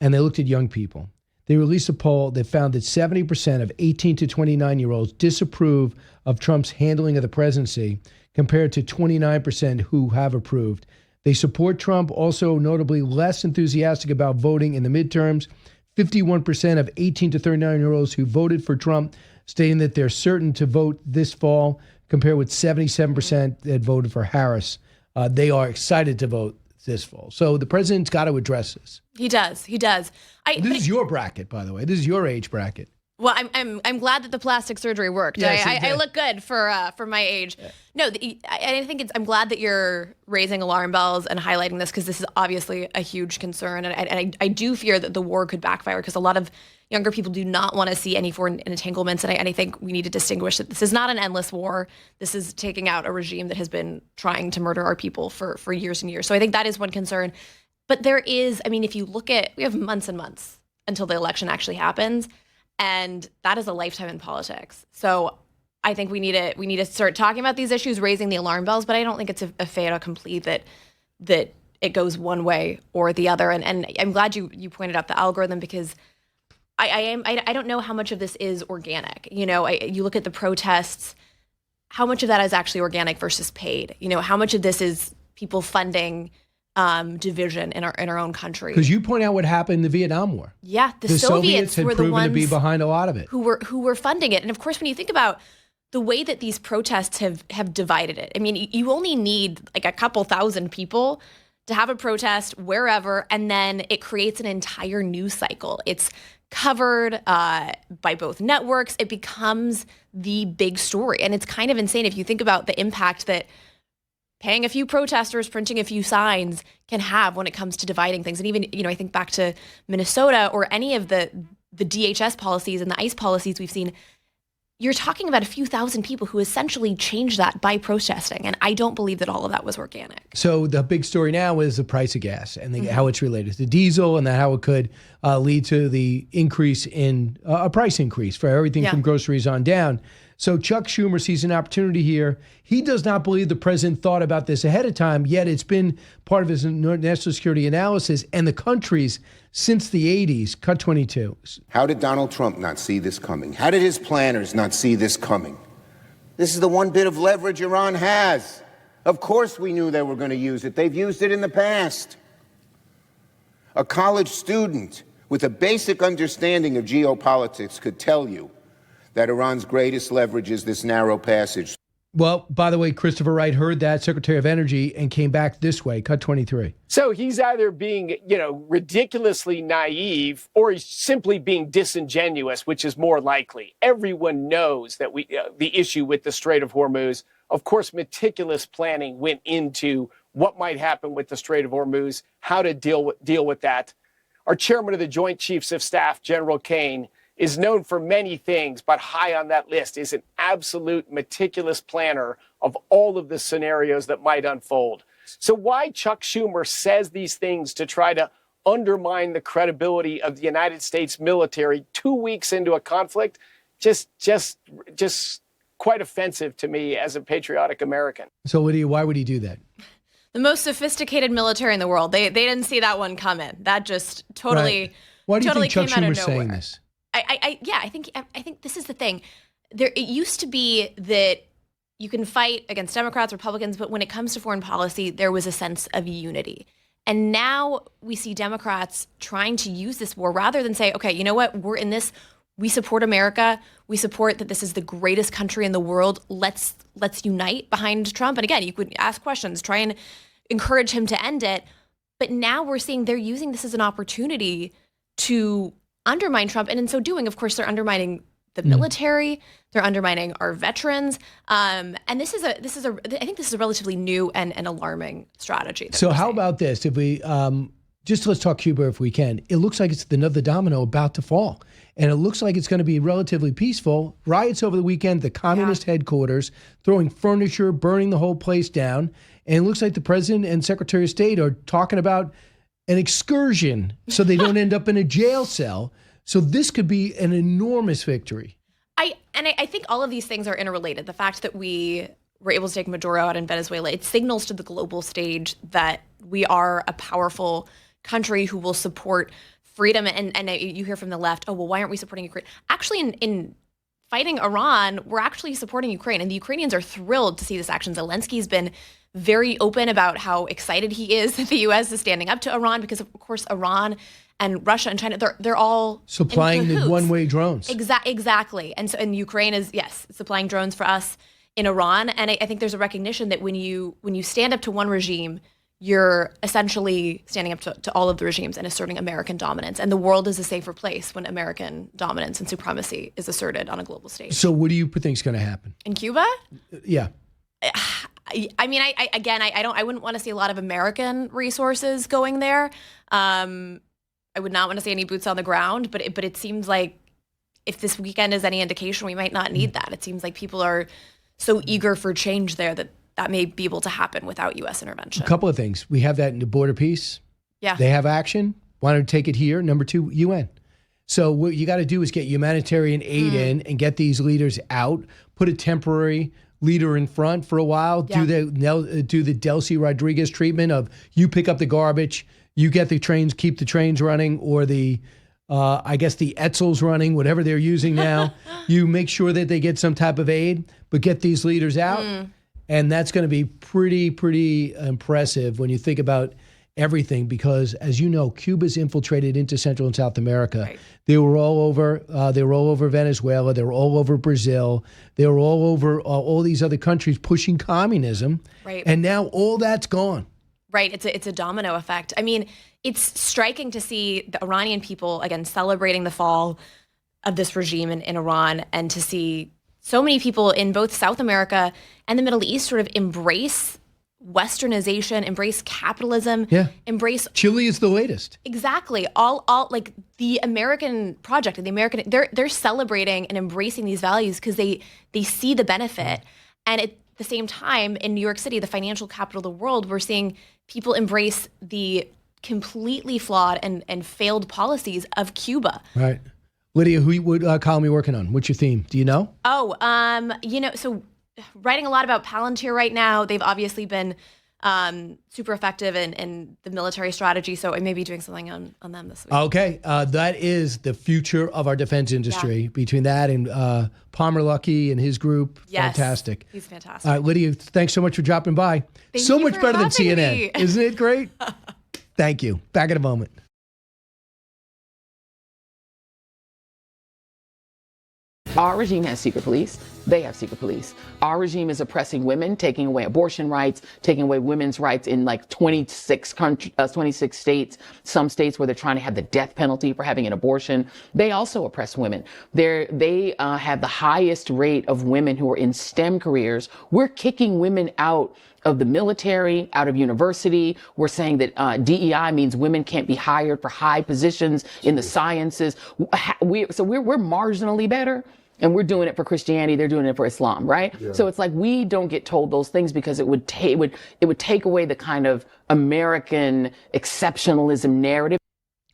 and they looked at young people. They released a poll that found that 70% of 18 to 29-year-olds disapprove of Trump's handling of the presidency, compared to 29% who have approved. They support Trump, also notably less enthusiastic about voting in the midterms. 51% of 18 to 39-year-olds who voted for Trump stating that they're certain to vote this fall, compared with 77% that voted for Harris. They are excited to vote this fall. So the president's got to address this. He does. This is your bracket, by the way. This is your age bracket. Well, I'm glad that the plastic surgery worked. Yes, I look good for my age. Yeah. No, I think I'm glad that you're raising alarm bells and highlighting this, because this is obviously a huge concern, and I do fear that the war could backfire, because a lot of younger people do not want to see any foreign entanglements, and I think we need to distinguish that this is not an endless war. This is taking out a regime that has been trying to murder our people for years and years. So I think that is one concern. But there is, if you look at, we have months and months until the election actually happens. And that is a lifetime in politics. So I think we need to start talking about these issues, raising the alarm bells. But I don't think it's a fait accompli that it goes one way or the other. And I'm glad you pointed out the algorithm, because I don't know how much of this is organic. You look at the protests, how much of that is actually organic versus paid? How much of this is people funding division in our own country? Because you point out what happened in the Vietnam War. Yeah, the Soviets had were the proven ones to be behind a lot of it, who were funding it. And of course, when you think about the way that these protests have divided it, you only need like a couple thousand people to have a protest wherever, and then it creates an entire news cycle. It's covered by both networks. It becomes the big story, and it's kind of insane if you think about the impact that paying a few protesters, printing a few signs can have when it comes to dividing things. And even, I think back to Minnesota or any of the DHS policies and the ICE policies we've seen, you're talking about a few thousand people who essentially changed that by protesting. And I don't believe that all of that was organic. So the big story now is the price of gas and how it's related to diesel and how it could lead to the increase in a price increase for everything from groceries on down. So Chuck Schumer sees an opportunity here. He does not believe the president thought about this ahead of time, yet it's been part of his national security analysis and the country's since the 80s. Cut 22. How did Donald Trump not see this coming? How did his planners not see this coming? This is the one bit of leverage Iran has. Of course we knew they were going to use it. They've used it in the past. A college student with a basic understanding of geopolitics could tell you that Iran's greatest leverage is this narrow passage. Well, by the way, Christopher Wright heard that, Secretary of Energy, and came back this way. Cut 23. So he's either being, ridiculously naive or he's simply being disingenuous, which is more likely. Everyone knows that the issue with the Strait of Hormuz, of course, meticulous planning went into what might happen with the Strait of Hormuz, how to deal with that. Our chairman of the Joint Chiefs of Staff, General Keane, is known for many things, but high on that list is an absolute meticulous planner of all of the scenarios that might unfold. So why Chuck Schumer says these things to try to undermine the credibility of the United States military 2 weeks into a conflict, just quite offensive to me as a patriotic American. So Lydia, why would he do that? The most sophisticated military in the world. They didn't see that one coming. That just totally, right. Why do you think Chuck came out of Schumer's nowhere. saying this? I think this is the thing. It used to be that you can fight against Democrats, Republicans, but when it comes to foreign policy, there was a sense of unity. And now we see Democrats trying to use this war rather than say, okay, you know what, we're in this. We support America. We support that this is the greatest country in the world. Let's unite behind Trump. And again, you could ask questions, try and encourage him to end it. But now we're seeing they're using this as an opportunity to undermine Trump, and in so doing, of course, they're undermining the military. They're undermining our veterans, and I think this is a relatively new and relatively strategy. So how about this? If we let's talk Cuba if we can. It looks like it's another domino about to fall, and it looks like it's going to be relatively peaceful. Riots over the weekend, the communist headquarters, throwing furniture, burning the whole place down, and it looks like the president and Secretary of State are talking about an excursion so they don't end up in a jail cell. So this could be an enormous victory. I think all of these things are interrelated. The fact that we were able to take Maduro out in Venezuela, it signals to the global stage that we are a powerful country who will support freedom. And you hear from the left, oh, well, why aren't we supporting Ukraine? Actually, in fighting Iran, we're actually supporting Ukraine. And the Ukrainians are thrilled to see this action. Zelensky's been very open about how excited he is that the U.S. is standing up to Iran because, of course, Iran and Russia and China, they're all supplying the one-way drones. Exactly. And Ukraine is, supplying drones for us in Iran. And I think there's a recognition that when you stand up to one regime, you're essentially standing up to all of the regimes and asserting American dominance. And the world is a safer place when American dominance and supremacy is asserted on a global stage. So what do you think is going to happen? In Cuba? Yeah. I mean, I wouldn't want to see a lot of American resources going there. I would not want to see any boots on the ground, but it seems like if this weekend is any indication, we might not need that. It seems like people are so eager for change there that may be able to happen without U.S. intervention. A couple of things. We have that in the border peace. Yeah. They have action. Why don't we take it here? Number 2, UN. So what you got to do is get humanitarian aid in and get these leaders out, put a temporary leader in front for a while, do the Delcy Rodriguez treatment of you pick up the garbage, you get the trains, keep the trains running, or the Etzels running, whatever they're using now. You make sure that they get some type of aid, but get these leaders out. And that's going to be pretty impressive when you think about everything, because as you know, Cuba's infiltrated into Central and South America. Right. They were all over. They were all over Venezuela. They were all over Brazil. They were all over all these other countries pushing communism. Right. And now all that's gone. Right. It's a domino effect. I mean, it's striking to see the Iranian people, again, celebrating the fall of this regime in Iran, and to see so many people in both South America and the Middle East sort of embrace westernization, embrace capitalism, embrace Chile is the latest. Exactly. All like the American project and the American they're celebrating and embracing these values because they see the benefit. And at the same time, in New York City, the financial capital of the world, we're seeing people embrace the completely flawed and failed policies of Cuba. Right. Lydia, what column are you working on? What's your theme? Do you know? So writing a lot about Palantir right now. They've obviously been super effective in the military strategy, so I may be doing something on them this week. Okay, that is the future of our defense industry. Yeah. Between that and Palmer Luckey and his group, fantastic. He's fantastic. Lydia, thanks so much for dropping by. Thank you much for better than having CNN. me. Isn't it great? Thank you. Back in a moment. Our regime has secret police. They have secret police. Our regime is oppressing women, taking away abortion rights, taking away women's rights in like 26 states, some states where they're trying to have the death penalty for having an abortion. They also oppress women. They have the highest rate of women who are in STEM careers. We're kicking women out of the military, out of university. We're saying that DEI means women can't be hired for high positions in the sciences. We're marginally better. And we're doing it for Christianity, they're doing it for Islam, right? Yeah. So it's like we don't get told those things because it would take away the kind of American exceptionalism narrative.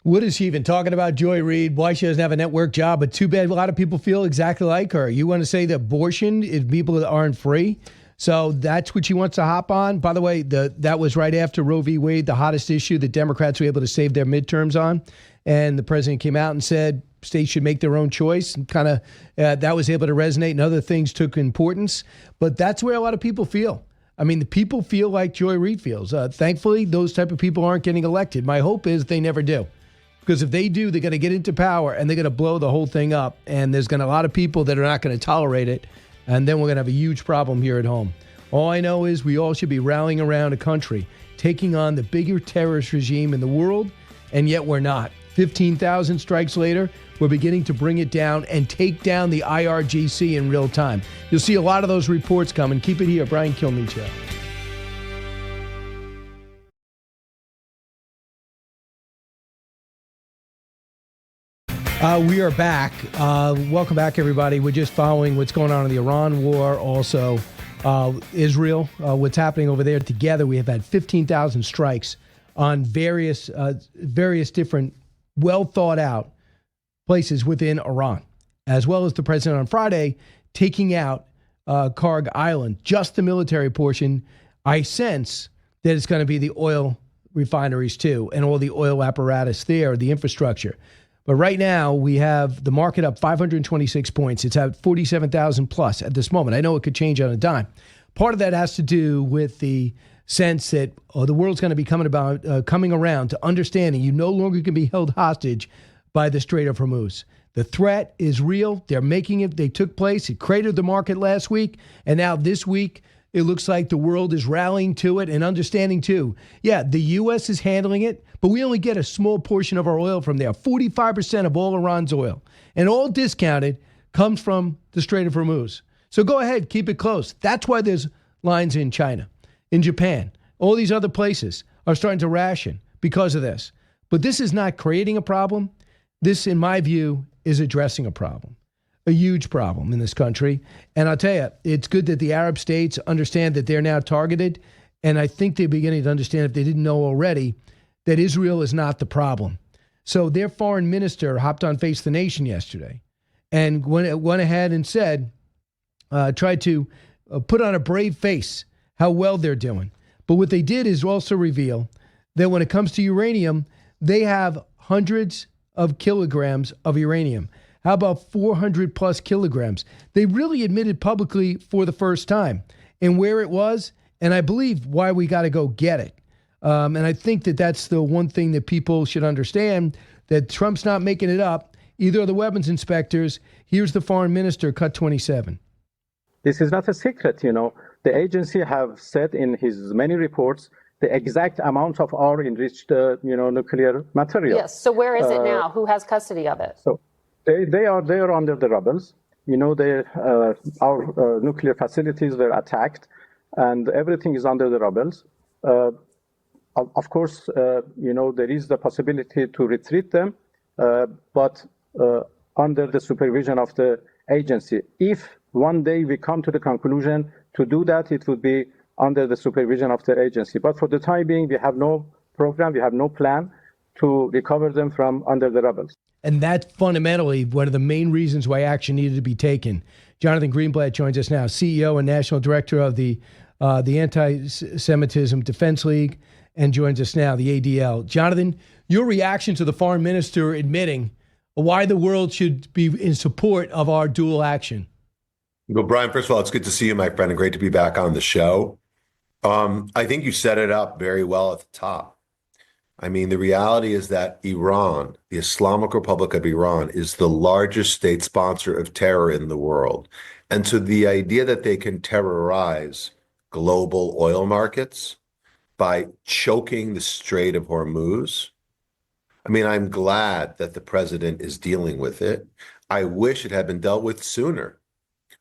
What is she even talking about, Joy Reid? Why she doesn't have a network job? But too bad a lot of people feel exactly like her. You want to say that abortion is people that aren't free? So that's what she wants to hop on. By the way, that was right after Roe v. Wade, the hottest issue that Democrats were able to save their midterms on. And the president came out and said states should make their own choice. And kind of that was able to resonate and other things took importance. But that's where a lot of people feel. I mean, the people feel like Joy Reid feels. Thankfully, those type of people aren't getting elected. My hope is they never do. Because if they do, they're going to get into power and they're going to blow the whole thing up. And there's going to be a lot of people that are not going to tolerate it. And then we're going to have a huge problem here at home. All I know is we all should be rallying around a country, taking on the bigger terrorist regime in the world, and yet we're not. 15,000 strikes later, we're beginning to bring it down and take down the IRGC in real time. You'll see a lot of those reports coming. Keep it here, Brian Kilmeade Show. We are back. Welcome back, everybody. We're just following what's going on in the Iran war, also Israel, what's happening over there. Together, we have had 15,000 strikes on various different, well-thought-out places within Iran, as well as the president on Friday taking out Kharg Island, just the military portion. I sense that it's going to be the oil refineries, too, and all the oil apparatus there, the infrastructure. But right now, we have the market up 526 points. It's at 47,000 plus at this moment. I know it could change on a dime. Part of that has to do with the sense that the world's going to be coming around to understanding you no longer can be held hostage by the Strait of Hormuz. The threat is real. They're making it. They took place. It cratered the market last week. And now this week, it looks like the world is rallying to it and understanding, too. Yeah, the U.S. is handling it, but we only get a small portion of our oil from there. 45% of all Iran's oil, and all discounted, comes from the Strait of Hormuz. So go ahead, keep it close. That's why there's lines in China, in Japan. All these other places are starting to ration because of this. But this is not creating a problem. This, in my view, is addressing a problem. A huge problem in this country. And I'll tell you, it's good that the Arab states understand that they're now targeted. And I think they're beginning to understand, if they didn't know already, that Israel is not the problem. So their foreign minister hopped on Face the Nation yesterday and went ahead and said, tried to put on a brave face how well they're doing. But what they did is also reveal that when it comes to uranium, they have hundreds of kilograms of uranium. How about 400 plus kilograms? They really admitted publicly for the first time and where it was, and I believe why we got to go get it. And I think that that's the one thing that people should understand, that Trump's not making it up. Either of the weapons inspectors. Here's the foreign minister, cut 27. This is not a secret, you know. The agency have said in his many reports the exact amount of our enriched, nuclear material. Yes. So where is it now? Who has custody of it? So they are under the Rubbles. You know, our nuclear facilities were attacked. and everything is under the rubbles. Of course, there is the possibility to retreat them, but under the supervision of the agency. If one day we come to the conclusion to do that, it would be under the supervision of the agency. But for the time being, we have no program, we have no plan to recover them from under the rubble. And that's fundamentally one of the main reasons why action needed to be taken. Jonathan Greenblatt joins us now, CEO and National Director of the Anti-Semitism Defense League, and joins us now, the ADL. Jonathan, your reaction to the foreign minister admitting why the world should be in support of our dual action. Well, Brian, first of all, it's good to see you, my friend, and great to be back on the show. I think you set it up very well at the top. I mean, the reality is that Iran, the Islamic Republic of Iran, is the largest state sponsor of terror in the world. And so the idea that they can terrorize global oil markets by choking the Strait of Hormuz, I mean, I'm glad that the president is dealing with it. I wish it had been dealt with sooner.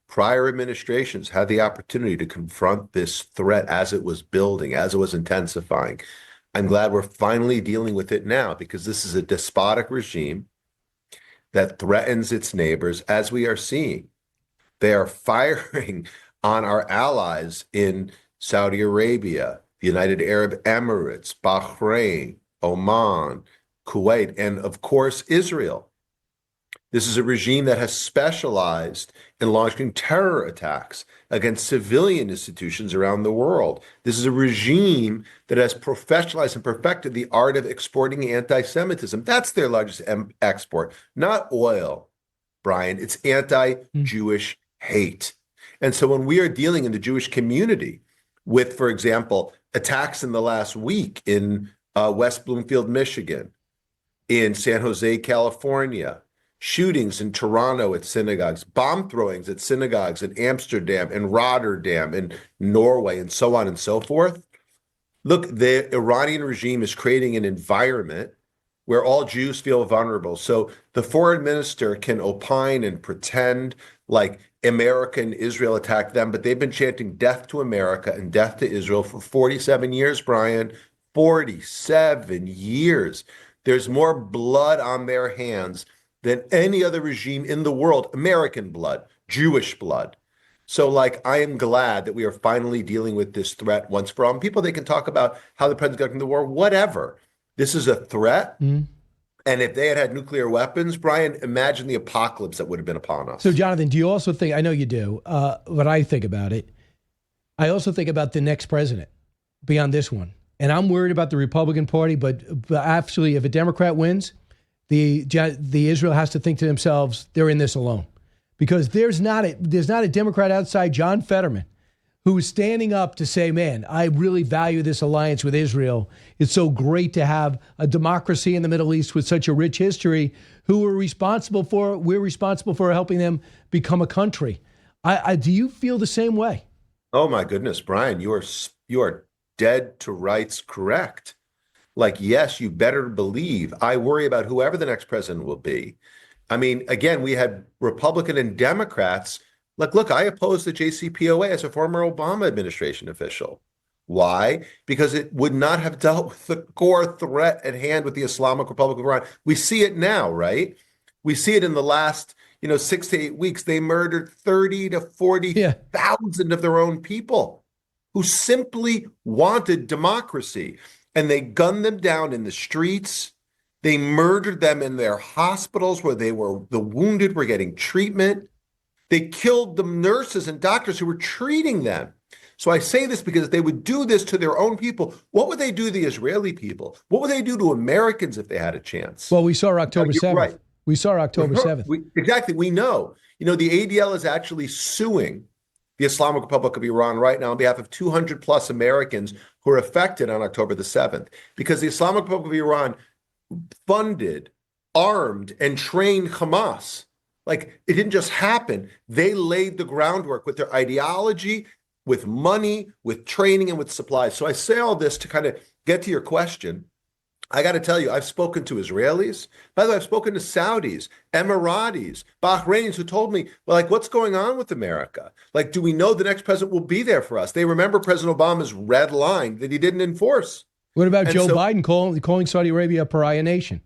Prior administrations had the opportunity to confront this threat as it was building, as it was intensifying. I'm glad we're finally dealing with it now, because this is a despotic regime that threatens its neighbors, as we are seeing. They are firing on our allies in Saudi Arabia, the United Arab Emirates, Bahrain, Oman, Kuwait, and of course, Israel. This is a regime that has specialized in launching terror attacks against civilian institutions around the world. This is a regime that has professionalized and perfected the art of exporting anti-Semitism. That's their largest export, not oil, Brian. It's anti-Jewish hate. And so when we are dealing in the Jewish community with, for example, attacks in the last week in West Bloomfield, Michigan, in San Jose, California, shootings in Toronto at synagogues, bomb throwings at synagogues in Amsterdam and Rotterdam and Norway, and so on and so forth. Look, the Iranian regime is creating an environment where all Jews feel vulnerable. So the foreign minister can opine and pretend like America and Israel attacked them, but they've been chanting death to America and death to Israel for 47 years, Brian. 47 years. There's more blood on their hands than any other regime in the world, American blood, Jewish blood. So, I am glad that we are finally dealing with this threat once for all. And people, they can talk about how the president's got in the war, whatever. This is a threat. And if they had had nuclear weapons, Brian, imagine the apocalypse that would have been upon us. So, Jonathan, do you also think, I know you do, but I think about it, I also think about the next president beyond this one. And I'm worried about the Republican Party, but actually, if a Democrat wins, the Israel has to think to themselves, they're in this alone, because there's not a Democrat outside John Fetterman who is standing up to say, man, I really value this alliance with Israel. It's so great to have a democracy in the Middle East with such a rich history we're responsible for helping them become a country. Do you feel the same way? Oh my goodness, Brian, you are dead to rights correct. Yes, you better believe. I worry about whoever the next president will be. I mean, again, we had Republican and Democrats. Look, I oppose the JCPOA as a former Obama administration official. Why? Because it would not have dealt with the core threat at hand with the Islamic Republic of Iran. We see it now, right? We see it in the last, 6 to 8 weeks. They murdered 30 to 40,000 of their own people who simply wanted democracy. And they gunned them down in the streets. They murdered them in their hospitals where the wounded were getting treatment. They killed the nurses and doctors who were treating them. So I say this because if they would do this to their own people, what would they do to the Israeli people? What would they do to Americans if they had a chance? Well, we saw October 7th. Right. We saw October 7th. Exactly. We know. The ADL is actually suing the Islamic Republic of Iran right now on behalf of 200 plus Americans who are affected on October the 7th, because the Islamic Republic of Iran funded, armed, and trained Hamas. It didn't just happen. They laid the groundwork with their ideology, with money, with training, and with supplies. So I say all this to kind of get to your question. I got to tell you, I've spoken to Israelis. By the way, I've spoken to Saudis, Emiratis, Bahrainis who told me, well, like, what's going on with America? Like, do we know the next president will be there for us? They remember President Obama's red line that he didn't enforce. What about Joe Biden calling Saudi Arabia a pariah nation?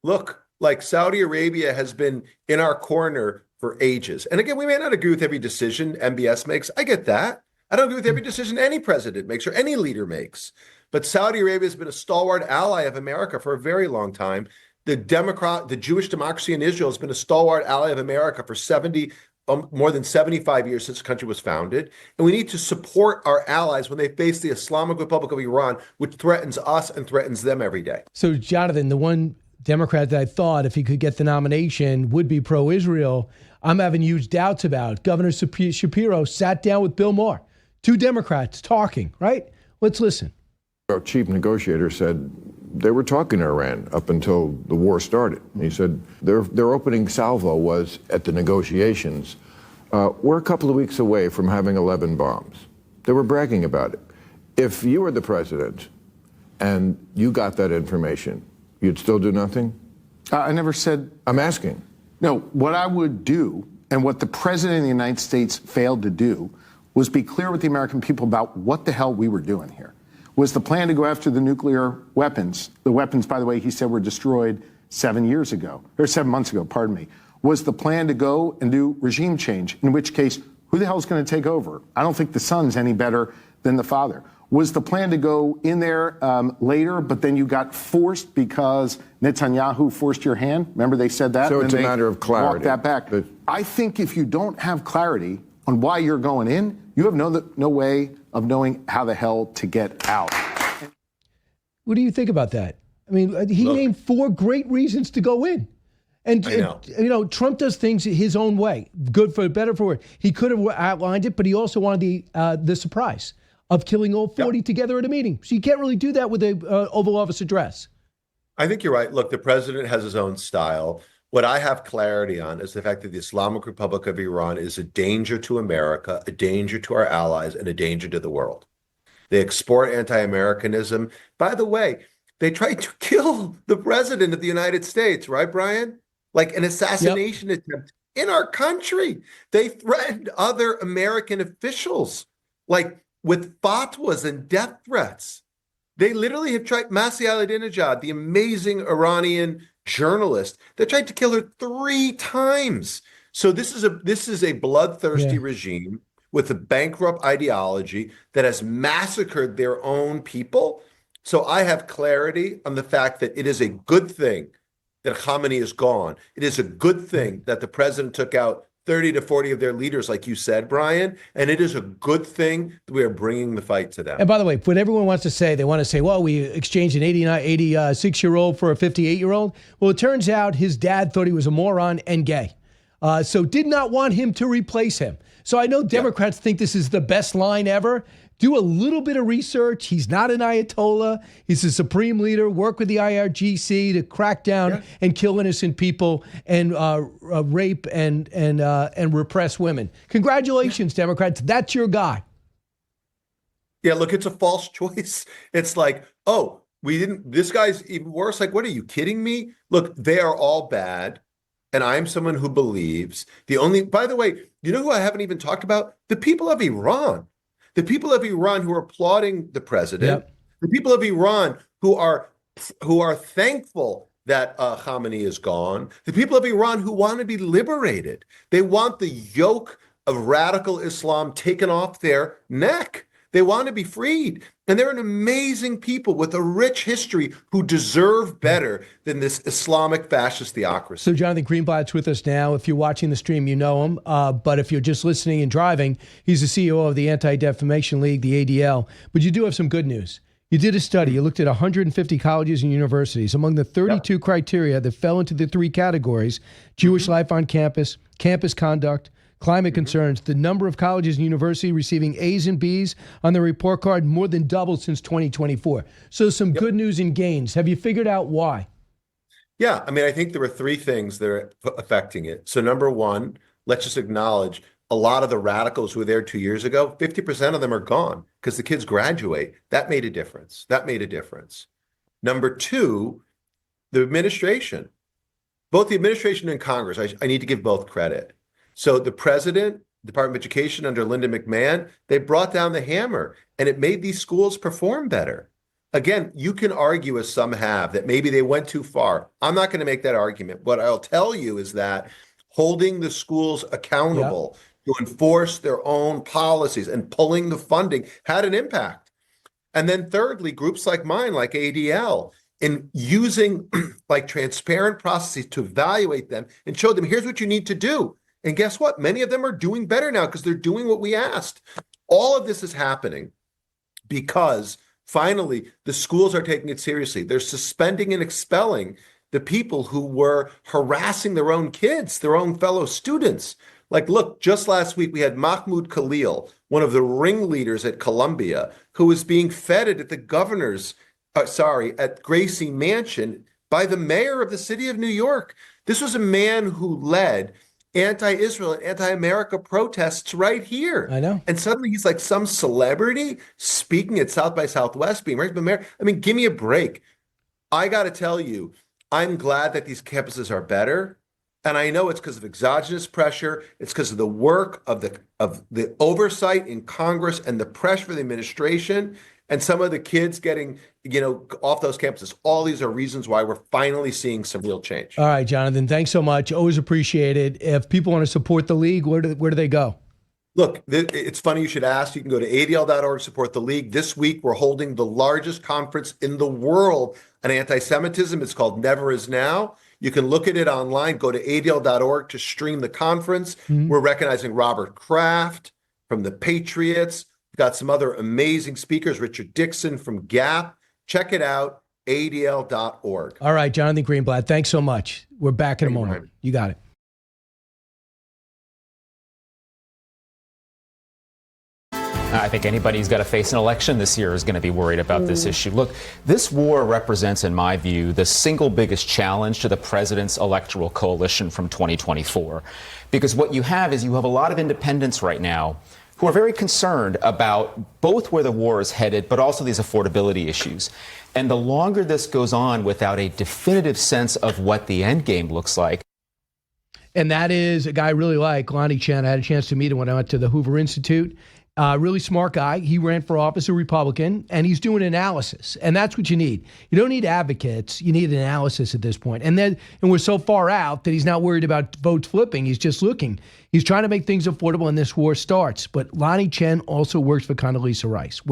Look, like Saudi Arabia has been in our corner for ages. And again, we may not agree with every decision MBS makes. I get that. I don't agree with every decision any president makes or any leader makes. But Saudi Arabia has been a stalwart ally of America for a very long time. The Jewish democracy in Israel has been a stalwart ally of America for more than 75 years since the country was founded. And we need to support our allies when they face the Islamic Republic of Iran, which threatens us and threatens them every day. So, Jonathan, the one Democrat that I thought, if he could get the nomination, would be pro-Israel, I'm having huge doubts about. Governor Shapiro sat down with Bill Maher, two Democrats talking, right? Let's listen. Our chief negotiator said they were talking to Iran up until the war started. He said their opening salvo was at the negotiations. We're a couple of weeks away from having 11 bombs. They were bragging about it. If you were the president and you got that information, you'd still do nothing? I never said... I'm asking. No, what I would do, and what the president of the United States failed to do, was be clear with the American people about what the hell we were doing here. Was the plan to go after the nuclear weapons? The weapons, by the way, he said were destroyed 7 months ago, pardon me. Was the plan to go and do regime change? In which case, who the hell is going to take over? I don't think the son's any better than the father. Was the plan to go in there later, but then you got forced because Netanyahu forced your hand? Remember they said that? So it's a matter of clarity. Walked that back. I think if you don't have clarity on why you're going in, you have no way of knowing how the hell to get out. What do you think about that? I mean, he named 4 great reasons to go in. And, Trump does things his own way, good for better for worse. He could have outlined it, but he also wanted the surprise of killing all 40 together at a meeting. So you can't really do that with a Oval Office address. I think you're right. Look, the president has his own style. What I have clarity on is the fact that the Islamic Republic of Iran is a danger to America, a danger to our allies, and a danger to the world. They export anti-Americanism. By the way, they tried to kill the president of the United States, right, Brian? Like an assassination attempt in our country. They threatened other American officials, like with fatwas and death threats. They literally have tried, Masih Ahmadinejad, the amazing Iranian journalist, they tried to kill her 3 times. So this is a bloodthirsty regime with a bankrupt ideology that has massacred their own people. So I have clarity on the fact that it is a good thing that Khamenei is gone. It is a good thing that the president took out 30 to 40 of their leaders, like you said, Brian, and it is a good thing that we are bringing the fight to them. And by the way, what everyone wants to say, they want to say, well, we exchanged an 86-year-old for a 58-year-old. Well, it turns out his dad thought he was a moron and gay, so did not want him to replace him. So I know Democrats think this is the best line ever. Do a little bit of research. He's not an Ayatollah. He's a supreme leader. Work with the IRGC to crack down and kill innocent people and rape and repress women. Congratulations, Democrats. That's your guy. Yeah, look, it's a false choice. It's like, oh, this guy's even worse. Like, what are you kidding me? Look, they are all bad. And I'm someone who believes by the way, you know who I haven't even talked about? The people of Iran. The people of Iran who are applauding the president, the people of Iran who are thankful that Khamenei is gone, the people of Iran who want to be liberated. They want the yoke of radical Islam taken off their neck. They want to be freed. And they're an amazing people with a rich history who deserve better than this Islamic fascist theocracy. So Jonathan Greenblatt's with us now. If you're watching the stream, you know him. But if you're just listening and driving, he's the CEO of the Anti-Defamation League, the ADL. But you do have some good news. You did a study. You looked at 150 colleges and universities. Among the 32 criteria that fell into the 3 categories, Jewish life on campus, campus conduct, climate concerns, the number of colleges and universities receiving A's and B's on the report card more than doubled since 2024. So some good news and gains. Have you figured out why? Yeah, I mean, I think there were 3 things that are affecting it. So number one, let's just acknowledge a lot of the radicals who were there 2 years ago, 50% of them are gone because the kids graduate. That made a difference. Number two, the administration. Both the administration and Congress, I need to give both credit. So the president, Department of Education under Linda McMahon, they brought down the hammer and it made these schools perform better. Again, you can argue, as some have, that maybe they went too far. I'm not going to make that argument. What I'll tell you is that holding the schools accountable to enforce their own policies and pulling the funding had an impact. And then thirdly, groups like mine, like ADL, in using like transparent processes to evaluate them and show them, here's what you need to do. And guess what? Many of them are doing better now because they're doing what we asked. All of this is happening because finally the schools are taking it seriously. They're suspending and expelling the people who were harassing their own kids, their own fellow students. Like, look, just last week we had Mahmoud Khalil, one of the ringleaders at Columbia, who was being feted at the governor's at Gracie Mansion by the mayor of the city of New York. This was a man who led anti-Israel and anti-America protests right here. I know. And suddenly he's like some celebrity speaking at South by Southwest, being raised by mayor. I mean, give me a break. I got to tell you, I'm glad that these campuses are better. And I know it's because of exogenous pressure. It's because of the work of the oversight in Congress and the pressure for the administration and some of the kids getting, off those campuses. All these are reasons why we're finally seeing some real change. All right, Jonathan, thanks so much. Always appreciate it. If people want to support the league, where do they go? Look, it's funny you should ask. You can go to adl.org, support the league. This week, we're holding the largest conference in the world on anti-Semitism. It's called Never Is Now. You can look at it online. Go to adl.org to stream the conference. Mm-hmm. We're recognizing Robert Kraft from the Patriots. We've got some other amazing speakers, Richard Dixon from Gap. Check it out, adl.org. All right, Jonathan Greenblatt, thanks so much. We're back in a moment. You got it. I think anybody who's got to face an election this year is going to be worried about this issue. Look, this war represents, in my view, the single biggest challenge to the president's electoral coalition from 2024. Because what you have is you have a lot of independents right now who are very concerned about both where the war is headed, but also these affordability issues. And the longer this goes on without a definitive sense of what the end game looks like. And that is a guy I really like, Lonnie Chen. I had a chance to meet him when I went to the Hoover Institute. Really smart guy. He ran for office, a Republican, and he's doing analysis. And that's what you need. You don't need advocates. You need analysis at this point. And we're so far out that he's not worried about votes flipping. He's just looking. He's trying to make things affordable, and this war starts. But Lonnie Chen also works for Condoleezza Rice.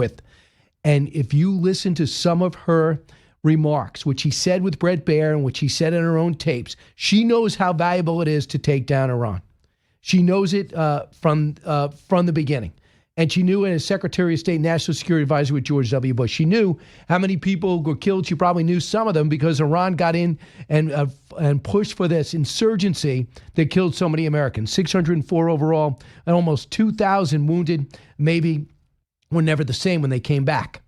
And if you listen to some of her remarks, which he said with Bret Baier and which he said in her own tapes, she knows how valuable it is to take down Iran. She knows it from the beginning. And she knew as Secretary of State, National Security Advisor with George W. Bush. She knew how many people were killed. She probably knew some of them because Iran got in and pushed for this insurgency that killed so many Americans. 604 overall and almost 2,000 wounded. Maybe were never the same when they came back.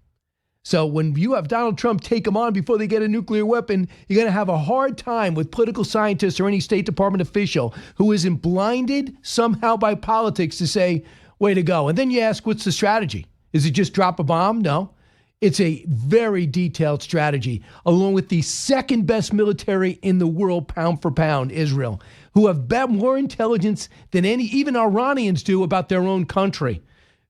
So when you have Donald Trump take them on before they get a nuclear weapon, you're going to have a hard time with political scientists or any State Department official who isn't blinded somehow by politics to say, way to go. And then you ask, what's the strategy? Is it just drop a bomb? No. It's a very detailed strategy, along with the second best military in the world, pound for pound, Israel, who have more intelligence than even Iranians do about their own country,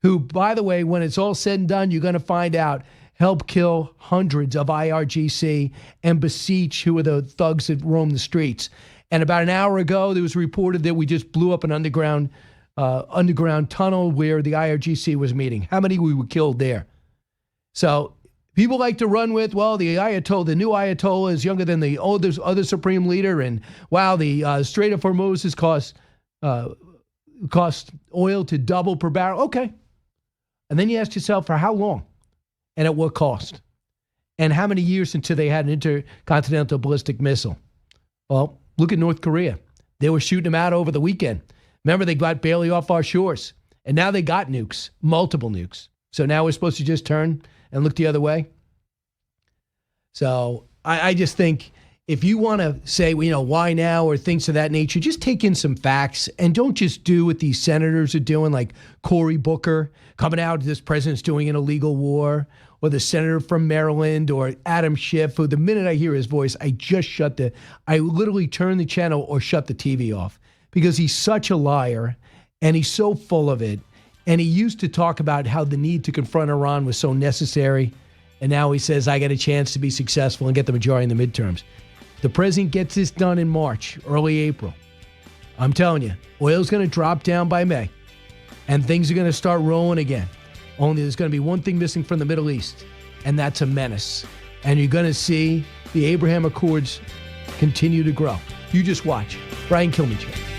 who, by the way, when it's all said and done, you're going to find out, help kill hundreds of IRGC and Basij, who are the thugs that roam the streets. And about an hour ago, there was reported that we just blew up an underground tunnel where the IRGC was meeting. How many we were killed there? So people like to run with, well, the new Ayatollah is younger than the other supreme leader, and wow, the Strait of Hormuz has cost oil to double per barrel. Okay. And then you ask yourself, for how long and at what cost? And how many years until they had an intercontinental ballistic missile? Well, look at North Korea. They were shooting them out over the weekend. Remember, they got barely off our shores. And now they got nukes, multiple nukes. So now we're supposed to just turn and look the other way? So I just think if you want to say, why now or things of that nature, just take in some facts and don't just do what these senators are doing, like Cory Booker coming out, this president's doing an illegal war, or the senator from Maryland, or Adam Schiff, who the minute I hear his voice, I literally turn the channel or shut the TV off, because he's such a liar and he's so full of it. And he used to talk about how the need to confront Iran was so necessary. And now he says, I got a chance to be successful and get the majority in the midterms. The president gets this done in March, early April. I'm telling you, oil's going to drop down by May, and things are going to start rolling again. Only there's going to be one thing missing from the Middle East, and that's a menace. And you're going to see the Abraham Accords continue to grow. You just watch. Brian Kilmeade.